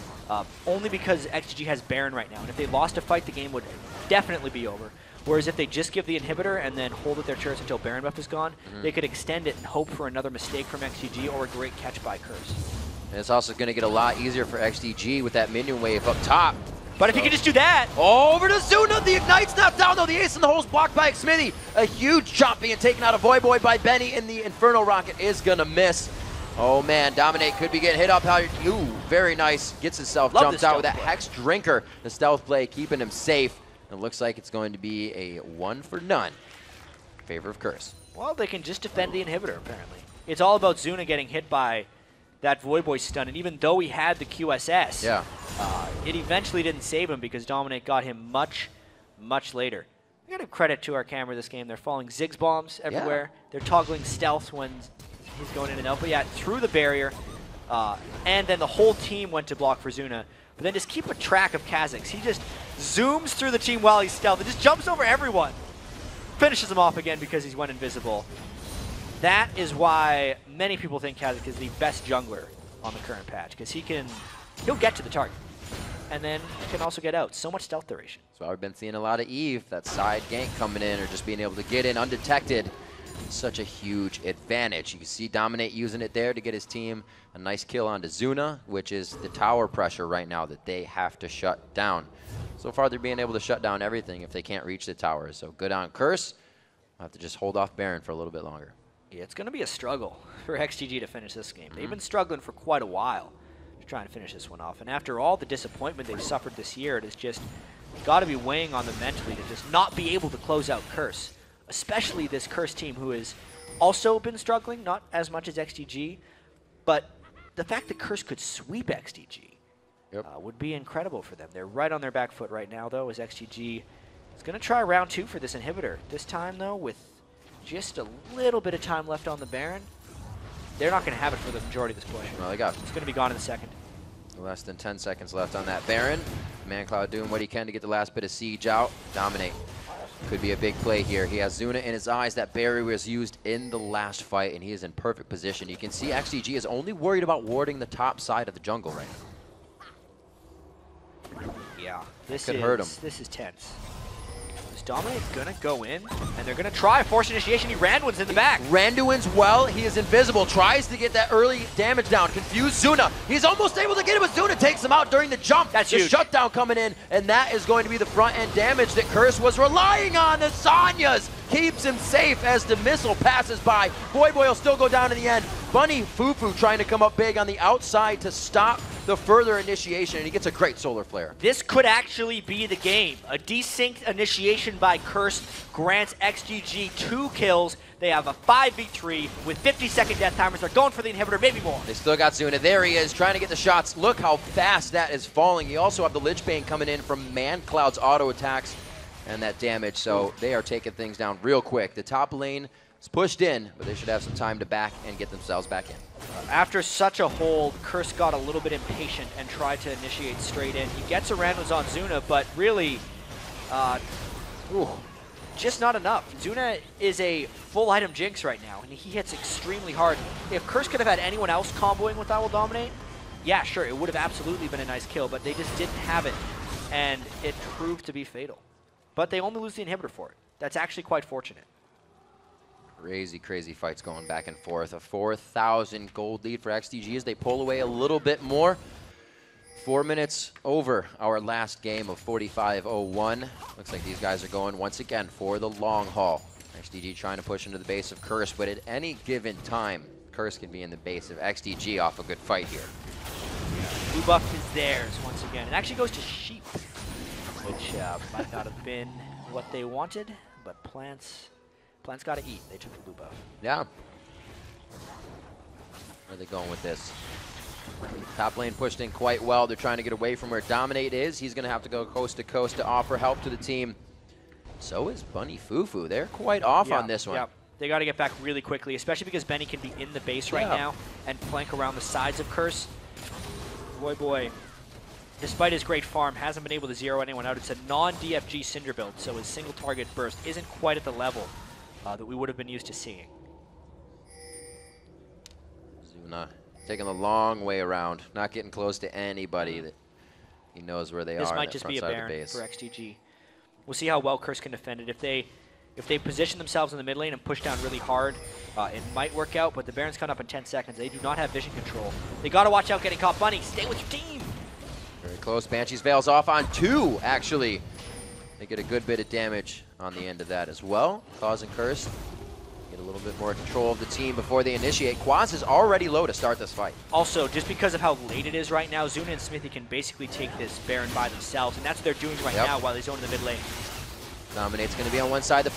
only because XDG has Baron right now, and if they lost a fight, the game would definitely be over. Whereas if they just give the inhibitor and then hold at their turrets until Baron buff is gone, they could extend it and hope for another mistake from XDG or a great catch by Curse. And it's also going to get a lot easier for XDG with that minion wave up top. But if you can just do that. Over to Zuna. The Ignite's not down, though. The ace in the hole is blocked by Xmithy. A huge chop being taken out of Voyboy by Benny, and the Inferno Rocket is going to miss. Oh, man. Dominate could be getting hit up. Ooh, very nice. Gets himself jumped out with that Hex Drinker. The stealth play keeping him safe. It looks like it's going to be a 1 for none in favor of Curse. Well, they can just defend the inhibitor, apparently. It's all about Zuna getting hit by that Voyboy stun, and even though he had the QSS, it eventually didn't save him because Dominate got him much, much later. We got to credit to our camera this game. They're following Ziggs bombs everywhere. They're toggling stealth when he's going in and out. But yeah, through the barrier, and then the whole team went to block for Zuna. But then just keep a track of Kha'Zix. He just zooms through the team while he's stealth and just jumps over everyone. Finishes him off again because he's went invisible. That is why many people think Kha'Zix is the best jungler on the current patch, because he'll get to the target and then can also get out. So much stealth duration. So I've been seeing a lot of Eve, that side gank coming in or just being able to get in undetected. Such a huge advantage. You can see Dominate using it there to get his team a nice kill onto Zuna, which is the tower pressure right now that they have to shut down. So far, they're being able to shut down everything if they can't reach the towers. So good on Curse. I'll have to just hold off Baron for a little bit longer. Yeah, it's going to be a struggle for XDG to finish this game. They've been struggling for quite a while to try and finish this one off. And after all the disappointment they've suffered this year, it has just got to be weighing on them mentally to just not be able to close out Curse. Especially this Curse team who has also been struggling, not as much as XDG, but the fact that Curse could sweep XDG would be incredible for them. They're right on their back foot right now, though, as XDG is going to try round 2 for this inhibitor. This time, though, with just a little bit of time left on the Baron, they're not going to have it for the majority of this play. Well, it's going to be gone in a second. Less than 10 seconds left on that Baron. ManCloud doing what he can to get the last bit of siege out. Dominate. Could be a big play here. He has Zuna in his eyes. That barrier was used in the last fight, and he is in perfect position. You can see XDG is only worried about warding the top side of the jungle right now. Yeah, this could hurt him. This is tense. Is Dominate gonna go in? And they're gonna try force initiation. He Randuin's in the back. Randuin's well. He is invisible. Tries to get that early damage down. Confused Zuna. He's almost able to get it, but Zuna takes him out during the jump. That's the huge. Shutdown coming in, and that is going to be the front end damage that Curse was relying on. The Sonya's keeps him safe as the missile passes by. Voyboy will still go down in the end. Bunny Fufu trying to come up big on the outside to stop the further initiation, and he gets a great solar flare. This could actually be the game. A desynced initiation by Curse grants XDG 2 kills. They have a 5v3 with 50-second death timers. They're going for the inhibitor, maybe more. They still got Zuna. There he is, trying to get the shots. Look how fast that is falling. You also have the Lich Bane coming in from ManCloud's auto attacks and that damage, so they are taking things down real quick. The top lane is pushed in, but they should have some time to back and get themselves back in. After such a hold, Curse got a little bit impatient and tried to initiate straight in. He gets around on Zuna, but really, just not enough. Zuna is a full item Jinx right now, and he hits extremely hard. If Curse could have had anyone else comboing with that will Dominate, yeah, sure, it would have absolutely been a nice kill, but they just didn't have it, and it proved to be fatal. But they only lose the inhibitor for it. That's actually quite fortunate. Crazy, crazy fights going back and forth. A 4,000 gold lead for XDG as they pull away a little bit more. 4 minutes over our last game of 45-01. Looks like these guys are going once again for the long haul. XDG trying to push into the base of Curse, but at any given time, Curse can be in the base of XDG off a good fight here. Blue buff is theirs once again. It actually goes to Sheep, which might not have been what they wanted, but Plants got to eat. They took the blue buff. Yeah. Where are they going with this? Top lane pushed in quite well. They're trying to get away from where Dominate is. He's going to have to go coast to coast to offer help to the team. So is Bunny Fufu. They're quite off on this one. Yeah. They got to get back really quickly, especially because Benny can be in the base right now and flank around the sides of Curse. Boy, despite his great farm, hasn't been able to zero anyone out. It's a non-DFG Cinder build, so his single target burst isn't quite at the level that we would have been used to seeing. Zuna taking the long way around, not getting close to anybody that he knows where they are. This might just be a Baron for XDG. We'll see how well Curse can defend it. If they position themselves in the mid lane and push down really hard, it might work out, but the Baron's coming up in 10 seconds. They do not have vision control. They got to watch out getting caught. Bunny, stay with your team. Very close. Banshee's Veil's off on 2, actually. They get a good bit of damage on the end of that as well, causing Curse get a little bit more control of the team before they initiate. Quaz is already low to start this fight. Also, just because of how late it is right now, Zuna and Smithy can basically take this Baron by themselves, and that's what they're doing right now while they zone in the mid lane. Dominate's going to be on one side.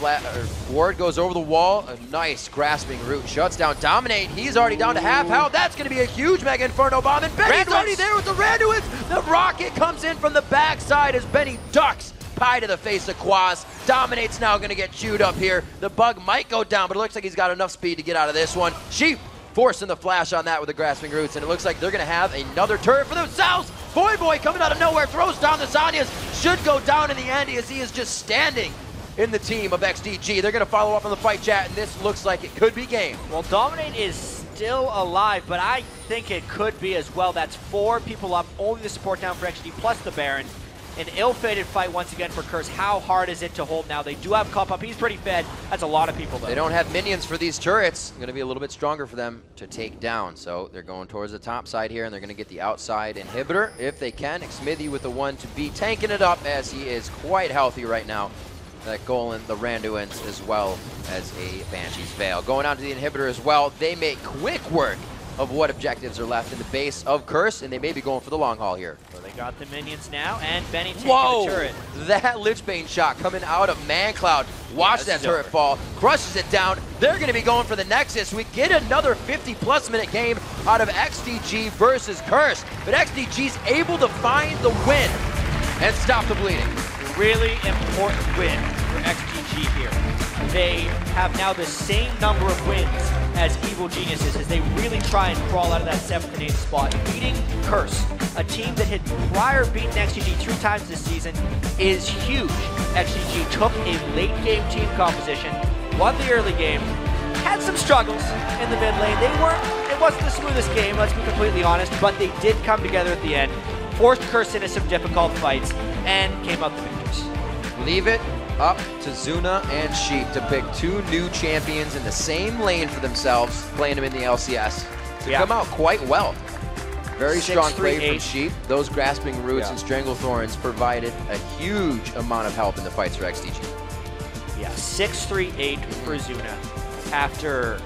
Ward goes over the wall. A nice grasping root shuts down Dominate. He's already down to half health. That's going to be a huge Mega Inferno bomb. And Benny's already there with the Randuins. The rocket comes in from the backside as Benny ducks pie to the face of Quaz. Dominate's now going to get chewed up here. The bug might go down, but it looks like he's got enough speed to get out of this one. Sheep forcing the flash on that with the grasping roots, and it looks like they're going to have another turret for themselves. Boy coming out of nowhere, throws down the Zanyas. Should go down in the end as he is just standing in the team of XDG. They're going to follow up on the fight chat, and this looks like it could be game. Well, Dominate is still alive, but I think it could be as well. That's 4 people up, only the support down for XDG, plus the Baron. An ill-fated fight once again for Curse. How hard is it to hold now? They do have Cup up. He's pretty fed. That's a lot of people, though. They don't have minions for these turrets. Going to be a little bit stronger for them to take down. So they're going towards the top side here, and they're going to get the outside inhibitor if they can. Smithy with the 1-2 tanking it up as he is quite healthy right now. That Golan, the Randuins, as well as a Banshee's Veil. Going on to the inhibitor as well. They make quick work of what objectives are left in the base of Curse, and they may be going for the long haul here. Well, they got the minions now, and Benny taking the turret. That Lichbane shot coming out of ManCloud. Watch that turret fall, crushes it down. They're going to be going for the Nexus. We get another 50-plus minute game out of XDG versus Curse, but XDG's able to find the win and stop the bleeding. Really important win for XDG here. They have now the same number of wins as Evil Geniuses as they really try and crawl out of that 7th and 8th spot. Beating Curse, a team that had prior beaten XDG 3 times this season, is huge. XDG took a late game team composition, won the early game, had some struggles in the mid lane. It wasn't the smoothest game, let's be completely honest, but they did come together at the end, forced Curse into some difficult fights, and came out the victors. Leave it up to Zuna and Sheep to pick 2 new champions in the same lane for themselves, playing them in the LCS. To come out quite well. Very strong play from Sheep. Those grasping roots and strangle thorns provided a huge amount of help in the fights for XDG. Yeah, 6-3-8 for Zuna after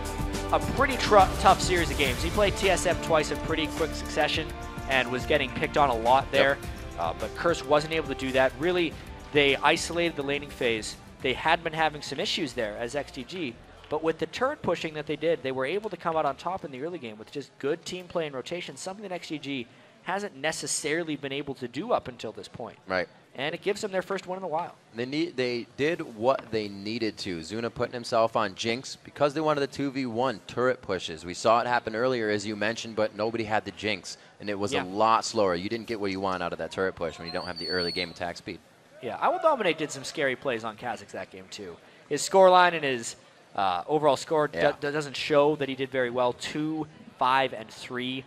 a pretty tough series of games. He played TSM twice in pretty quick succession and was getting picked on a lot there. But Curse wasn't able to do that. Really, they isolated the laning phase. They had been having some issues there as XDG, but with the turret pushing that they did, they were able to come out on top in the early game with just good team play and rotation, something that XDG hasn't necessarily been able to do up until this point. Right. And it gives them their first win in a while. They did what they needed to. Zuna putting himself on Jinx because they wanted the 2v1 turret pushes. We saw it happen earlier, as you mentioned, but nobody had the Jinx, and it was a lot slower. You didn't get what you want out of that turret push when you don't have the early game attack speed. Yeah, I will Dominate did some scary plays on Kha'Zix that game too. His scoreline and his overall score doesn't show that he did very well. 2, 5, and 3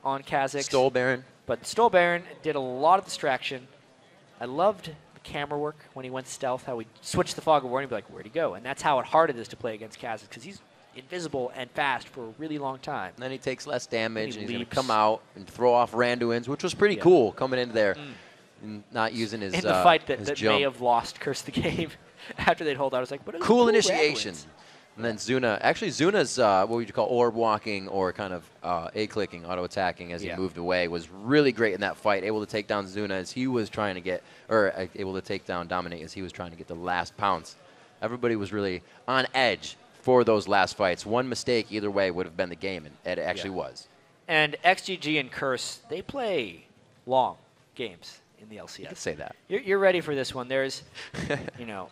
on Kha'Zix. Stole Baron. But Stole Baron did a lot of distraction. I loved the camera work when he went stealth, how he switched the fog of war and he'd be like, where'd he go? And that's how hard it is to play against Kha'Zix because he's invisible and fast for a really long time. And then he takes less damage and he's going to come out and throw off Randuins, which was pretty cool coming into there. And not using his in the fight that jump. May have lost Curse the game after they'd hold out. I was like, but it was cool initiation. And then Zuna, actually Zuna's what would you call orb walking or kind of A-clicking, auto-attacking as he moved away was really great in that fight, able to take down Zuna as he was trying to get, or able to take down Dominate as he was trying to get the last pounce. Everybody was really on edge for those last fights. One mistake either way would have been the game, and it actually was. And XGG and Curse, they play long games in the LCS. You could say that. You're ready for this one. There's, you know,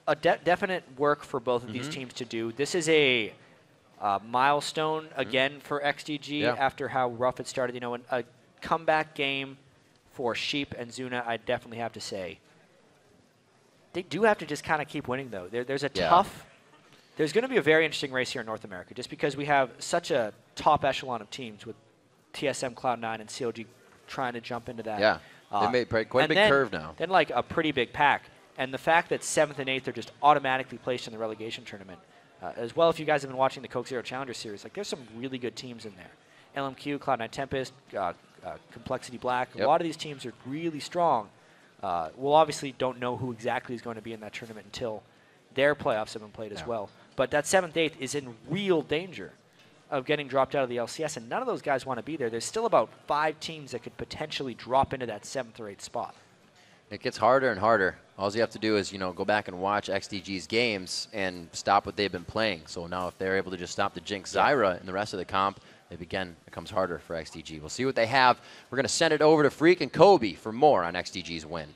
a definite work for both of these teams to do. This is a milestone again for XDG after how rough it started. You know, a comeback game for Sheep and Zuna, I definitely have to say. They do have to just kind of keep winning, though. There's a tough. There's going to be a very interesting race here in North America, just because we have such a top echelon of teams with TSM, Cloud9, and COG trying to jump into that. Yeah, they made quite a big curve now. Then like a pretty big pack. And the fact that 7th and 8th are just automatically placed in the relegation tournament. As well, if you guys have been watching the Coke Zero Challenger Series, like there's some really good teams in there. LMQ, Cloud9 Tempest, Complexity Black. A lot of these teams are really strong. We'll obviously don't know who exactly is going to be in that tournament until their playoffs have been played as well. But that 7th, 8th is in real danger of getting dropped out of the LCS, and none of those guys want to be there. There's still about 5 teams that could potentially drop into that 7th or 8th spot. It gets harder and harder. All you have to do is, go back and watch XDG's games and stop what they've been playing. So now if they're able to just stop the Jinx Zyra and the rest of the comp, it becomes harder for XDG. We'll see what they have. We're going to send it over to Freak and Kobe for more on XDG's win.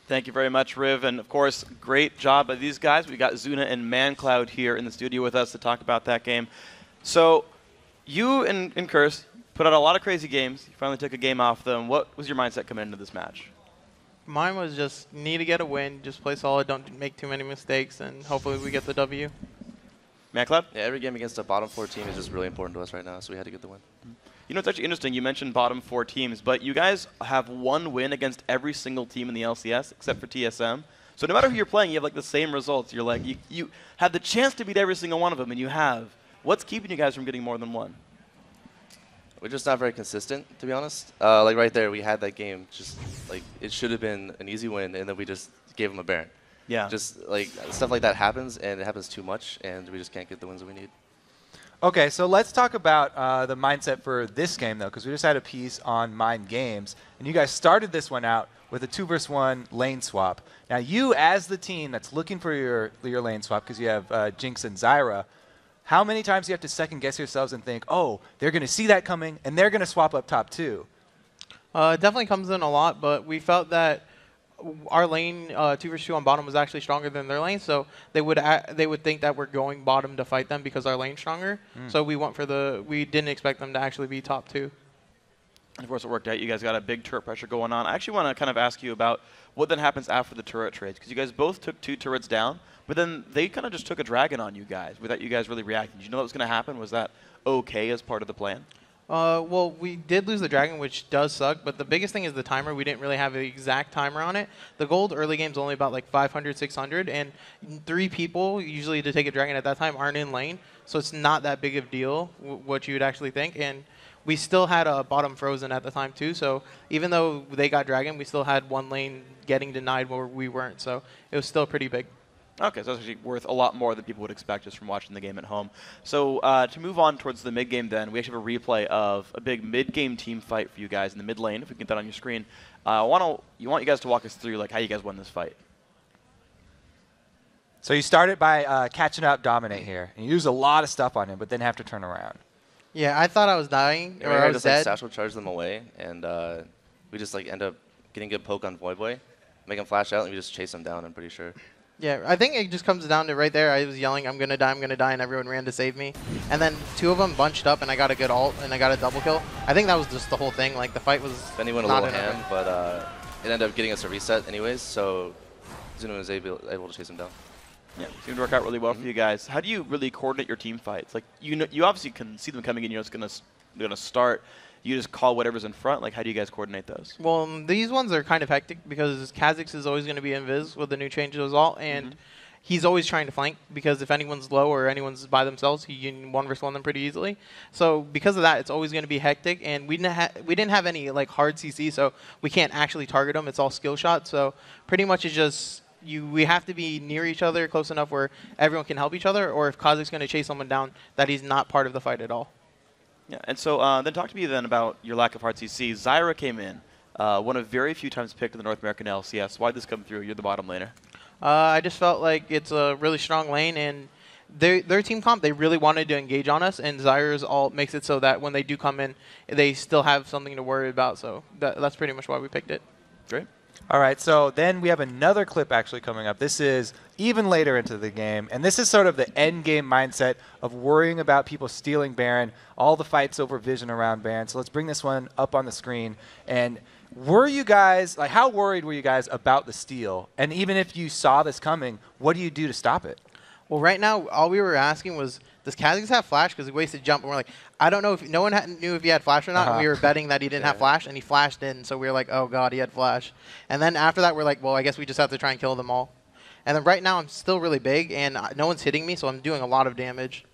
Thank you very much, Riv. And, of course, great job by these guys. We got Zuna and ManCloud here in the studio with us to talk about that game. So you and Curse put out a lot of crazy games. You finally took a game off them. What was your mindset coming into this match? Mine was just need to get a win, just play solid, don't make too many mistakes, and hopefully we get the W. ManCloud? Yeah, every game against a bottom 4 team is just really important to us right now, so we had to get the win. You know, it's actually interesting. You mentioned bottom 4 teams, but you guys have one win against every single team in the LCS except for TSM. So no matter who you're playing, you have like the same results. You're like, you have the chance to beat every single one of them, and you have. What's keeping you guys from getting more than one? We're just not very consistent, to be honest. Like right there, we had that game. Just like it should have been an easy win, and then we just gave them a Baron. Yeah. Just like stuff like that happens, and it happens too much, and we just can't get the wins that we need. Okay, so let's talk about the mindset for this game, though, because we just had a piece on Mind Games, and you guys started this one out with a 2-versus-1 lane swap. Now, you, as the team that's looking for your lane swap, because you have Jinx and Zyra, how many times do you have to second-guess yourselves and think, oh, they're going to see that coming, and they're going to swap up top too? It definitely comes in a lot, but we felt that our lane 2-versus-2 on bottom was actually stronger than their lane, so they would think that we're going bottom to fight them because our lane's stronger. So we went for we didn't expect them to actually be top 2. And of course, it worked out. You guys got a big turret pressure going on. I actually want to kind of ask you about what then happens after the turret trades, because you guys both took 2 turrets down, but then they kind of just took a dragon on you guys without you guys really reacting. Did you know that was going to happen? Was that okay as part of the plan? Well, we did lose the dragon, which does suck, but the biggest thing is the timer. We didn't really have an exact timer on it. The gold early game's only about like 500, 600, and 3 people usually to take a dragon at that time aren't in lane, so it's not that big of a deal, what you would actually think. And we still had a bottom frozen at the time too, so even though they got dragon, we still had one lane getting denied where we weren't, so it was still pretty big. Okay, so it's actually worth a lot more than people would expect just from watching the game at home. So to move on towards the mid-game then, we actually have a replay of a big mid-game team fight for you guys in the mid lane, if we can get that on your screen. I want you guys to walk us through like how you guys won this fight. So you started by catching up Dominate here, and you use a lot of stuff on him, but then have to turn around. Yeah, I thought I was dying, or I was just dead. like satchel charge them away, and we just like end up getting a good poke on Void Boy, make him flash out, and we just chase him down, I'm pretty sure. Yeah, I think it just comes down to right there. I was yelling, I'm going to die, and everyone ran to save me. And then 2 of them bunched up, and I got a good ult, and I got a double kill. I think that was just the whole thing. Like, the fight was Then he went a little ham, but it ended up getting us a reset anyways, so Zuna was able to chase him down. Yeah, it seemed to work out really well for you guys. How do you really coordinate your team fights? Like, you obviously can see them coming in, you're just going to start. You just call whatever's in front. Like, how do you guys coordinate those? Well, these ones are kind of hectic because Kha'Zix is always going to be invis with the new changes ult, and he's always trying to flank because if anyone's low or anyone's by themselves, he can 1v1 them pretty easily. So because of that, it's always going to be hectic, and we didn't have any like hard CC, so we can't actually target them. It's all skill shots. So pretty much it's just we have to be near each other, close enough where everyone can help each other, or if Kha'Zix is going to chase someone down, that he's not part of the fight at all. Yeah, and so then talk to me then about your lack of hard CC. Zyra came in, one of very few times picked in the North American LCS. Why did this come through? You're the bottom laner. I just felt like it's a really strong lane, and their team comp, they really wanted to engage on us, and Zyre's ult makes it so that when they do come in, they still have something to worry about. So that's pretty much why we picked it. Great. All right, so then we have another clip actually coming up. This is even later into the game, and this is sort of the end game mindset of worrying about people stealing Baron, all the fights over vision around Baron. So let's bring this one up on the screen. And were you guys, like, how worried were you guys about the steal? And even if you saw this coming, what do you do to stop it? Well, right now, all we were asking was, does Kha'Zix have flash? Because he wasted jump, and we're like, I don't know if no one knew if he had flash or not. And we were betting that he didn't have flash, and he flashed in. So we were like, oh god, he had flash. And then after that, we're like, well, I guess we just have to try and kill them all. And then right now, I'm still really big, and no one's hitting me, so I'm doing a lot of damage.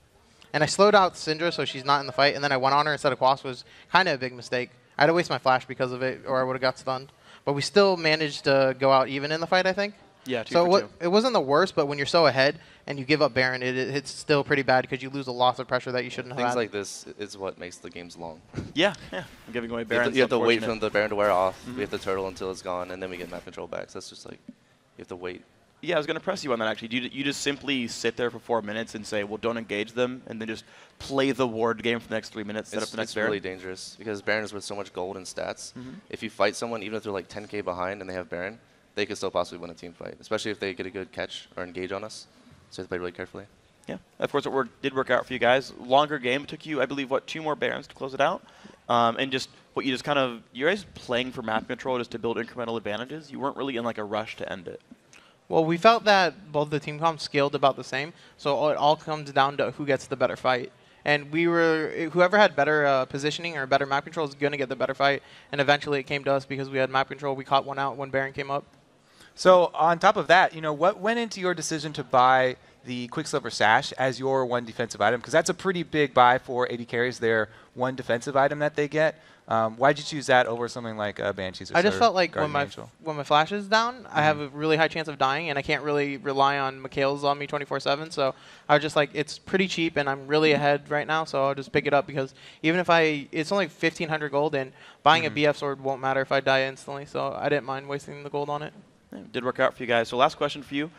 And I slowed out Syndra, so she's not in the fight. And then I went on her instead of Quas, was kind of a big mistake. I had to waste my flash because of it, or I would have got stunned. But we still managed to go out even in the fight, I think. Yeah, 2 so for 2. It wasn't the worst, but when you're so ahead and you give up Baron, it's still pretty bad because you lose a loss of pressure that you shouldn't have Things had. like this is what makes the games long. Yeah. I'm giving away Baron. You have to wait for the Baron to wear off. We have to turtle until it's gone, and then we get map control back. So that's just like, you have to wait. Yeah, I was going to press you on that, actually. You just simply sit there for 4 minutes and say, well, don't engage them, and then just play the ward game for the next 3 minutes, set up the next Baron? It's really dangerous, because Baron is with so much gold and stats. If you fight someone, even if they're like 10k behind and they have Baron, they could still possibly win a team fight, especially if they get a good catch or engage on us. So you have to play really carefully. Yeah, of course, it did work out for you guys. Longer game. It took you, I believe, 2 more Barons to close it out. And just what you just kind of, you guys playing for map control just to build incremental advantages. You weren't really in like a rush to end it. Well, we felt that both the team comps scaled about the same, so it all comes down to who gets the better fight. And whoever had better positioning or better map control is going to get the better fight. And eventually it came to us because we had map control. We caught one out when Baron came up. So on top of that, what went into your decision to buy the Quicksilver Sash as your one defensive item? Because that's a pretty big buy for AD carries, their one defensive item that they get. Why'd you choose that over something like Banshees or I just felt like when Guardian my flash is down, I have a really high chance of dying, and I can't really rely on Mikhail's on me 24/7. So I was just like, it's pretty cheap, and I'm really ahead right now, so I'll just pick it up because even if it's only 1,500 gold, and buying a BF sword won't matter if I die instantly. So I didn't mind wasting the gold on it. It did work out for you guys. So last question for you.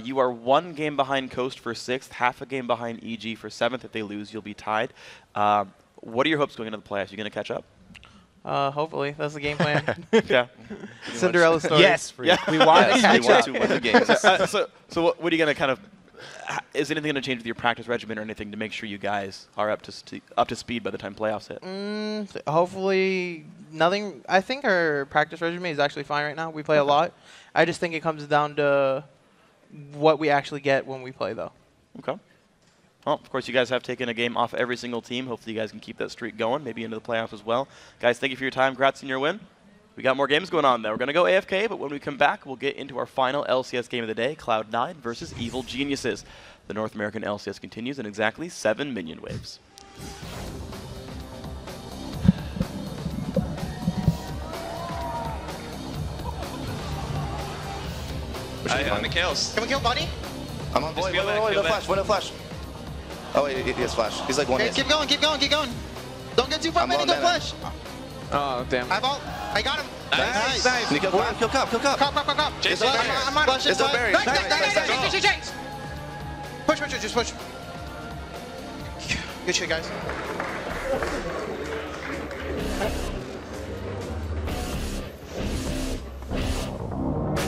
You are 1 game behind Coast for 6th, half a game behind EG for 7th. If they lose, you'll be tied. What are your hopes going into the playoffs? You going to catch up? Hopefully. That's the game plan. Yeah. Cinderella story. Yes, we want to catch up. We want to win the games. So what are you going to kind of, is anything going to change with your practice regimen or anything to make sure you guys are up to speed by the time playoffs hit? Hopefully nothing. I think our practice regimen is actually fine right now. We play a lot. I just think it comes down to what we actually get when we play, though. Okay. Well, of course, you guys have taken a game off every single team. Hopefully you guys can keep that streak going, maybe into the playoffs as well. Guys, thank you for your time. Congrats on your win. We got more games going on, though. We're going to go AFK, but when we come back, we'll get into our final LCS game of the day, Cloud9 versus Evil Geniuses. The North American LCS continues in exactly 7 minion waves. On the kills. Can we kill Buddy? I'm on boy. Wait, no flash. Wait, no flash. Oh, wait, he has flash. He's like 1 hit. Keep going, keep going, keep going. Don't get too far, man. Don't flash. Oh, damn. I got him. Nice. Can you kill Cop? Kill Cop. Kill Cop. Cop. Chase I'm on. It's no berry. Nice. Push, just push. Good shit, guys.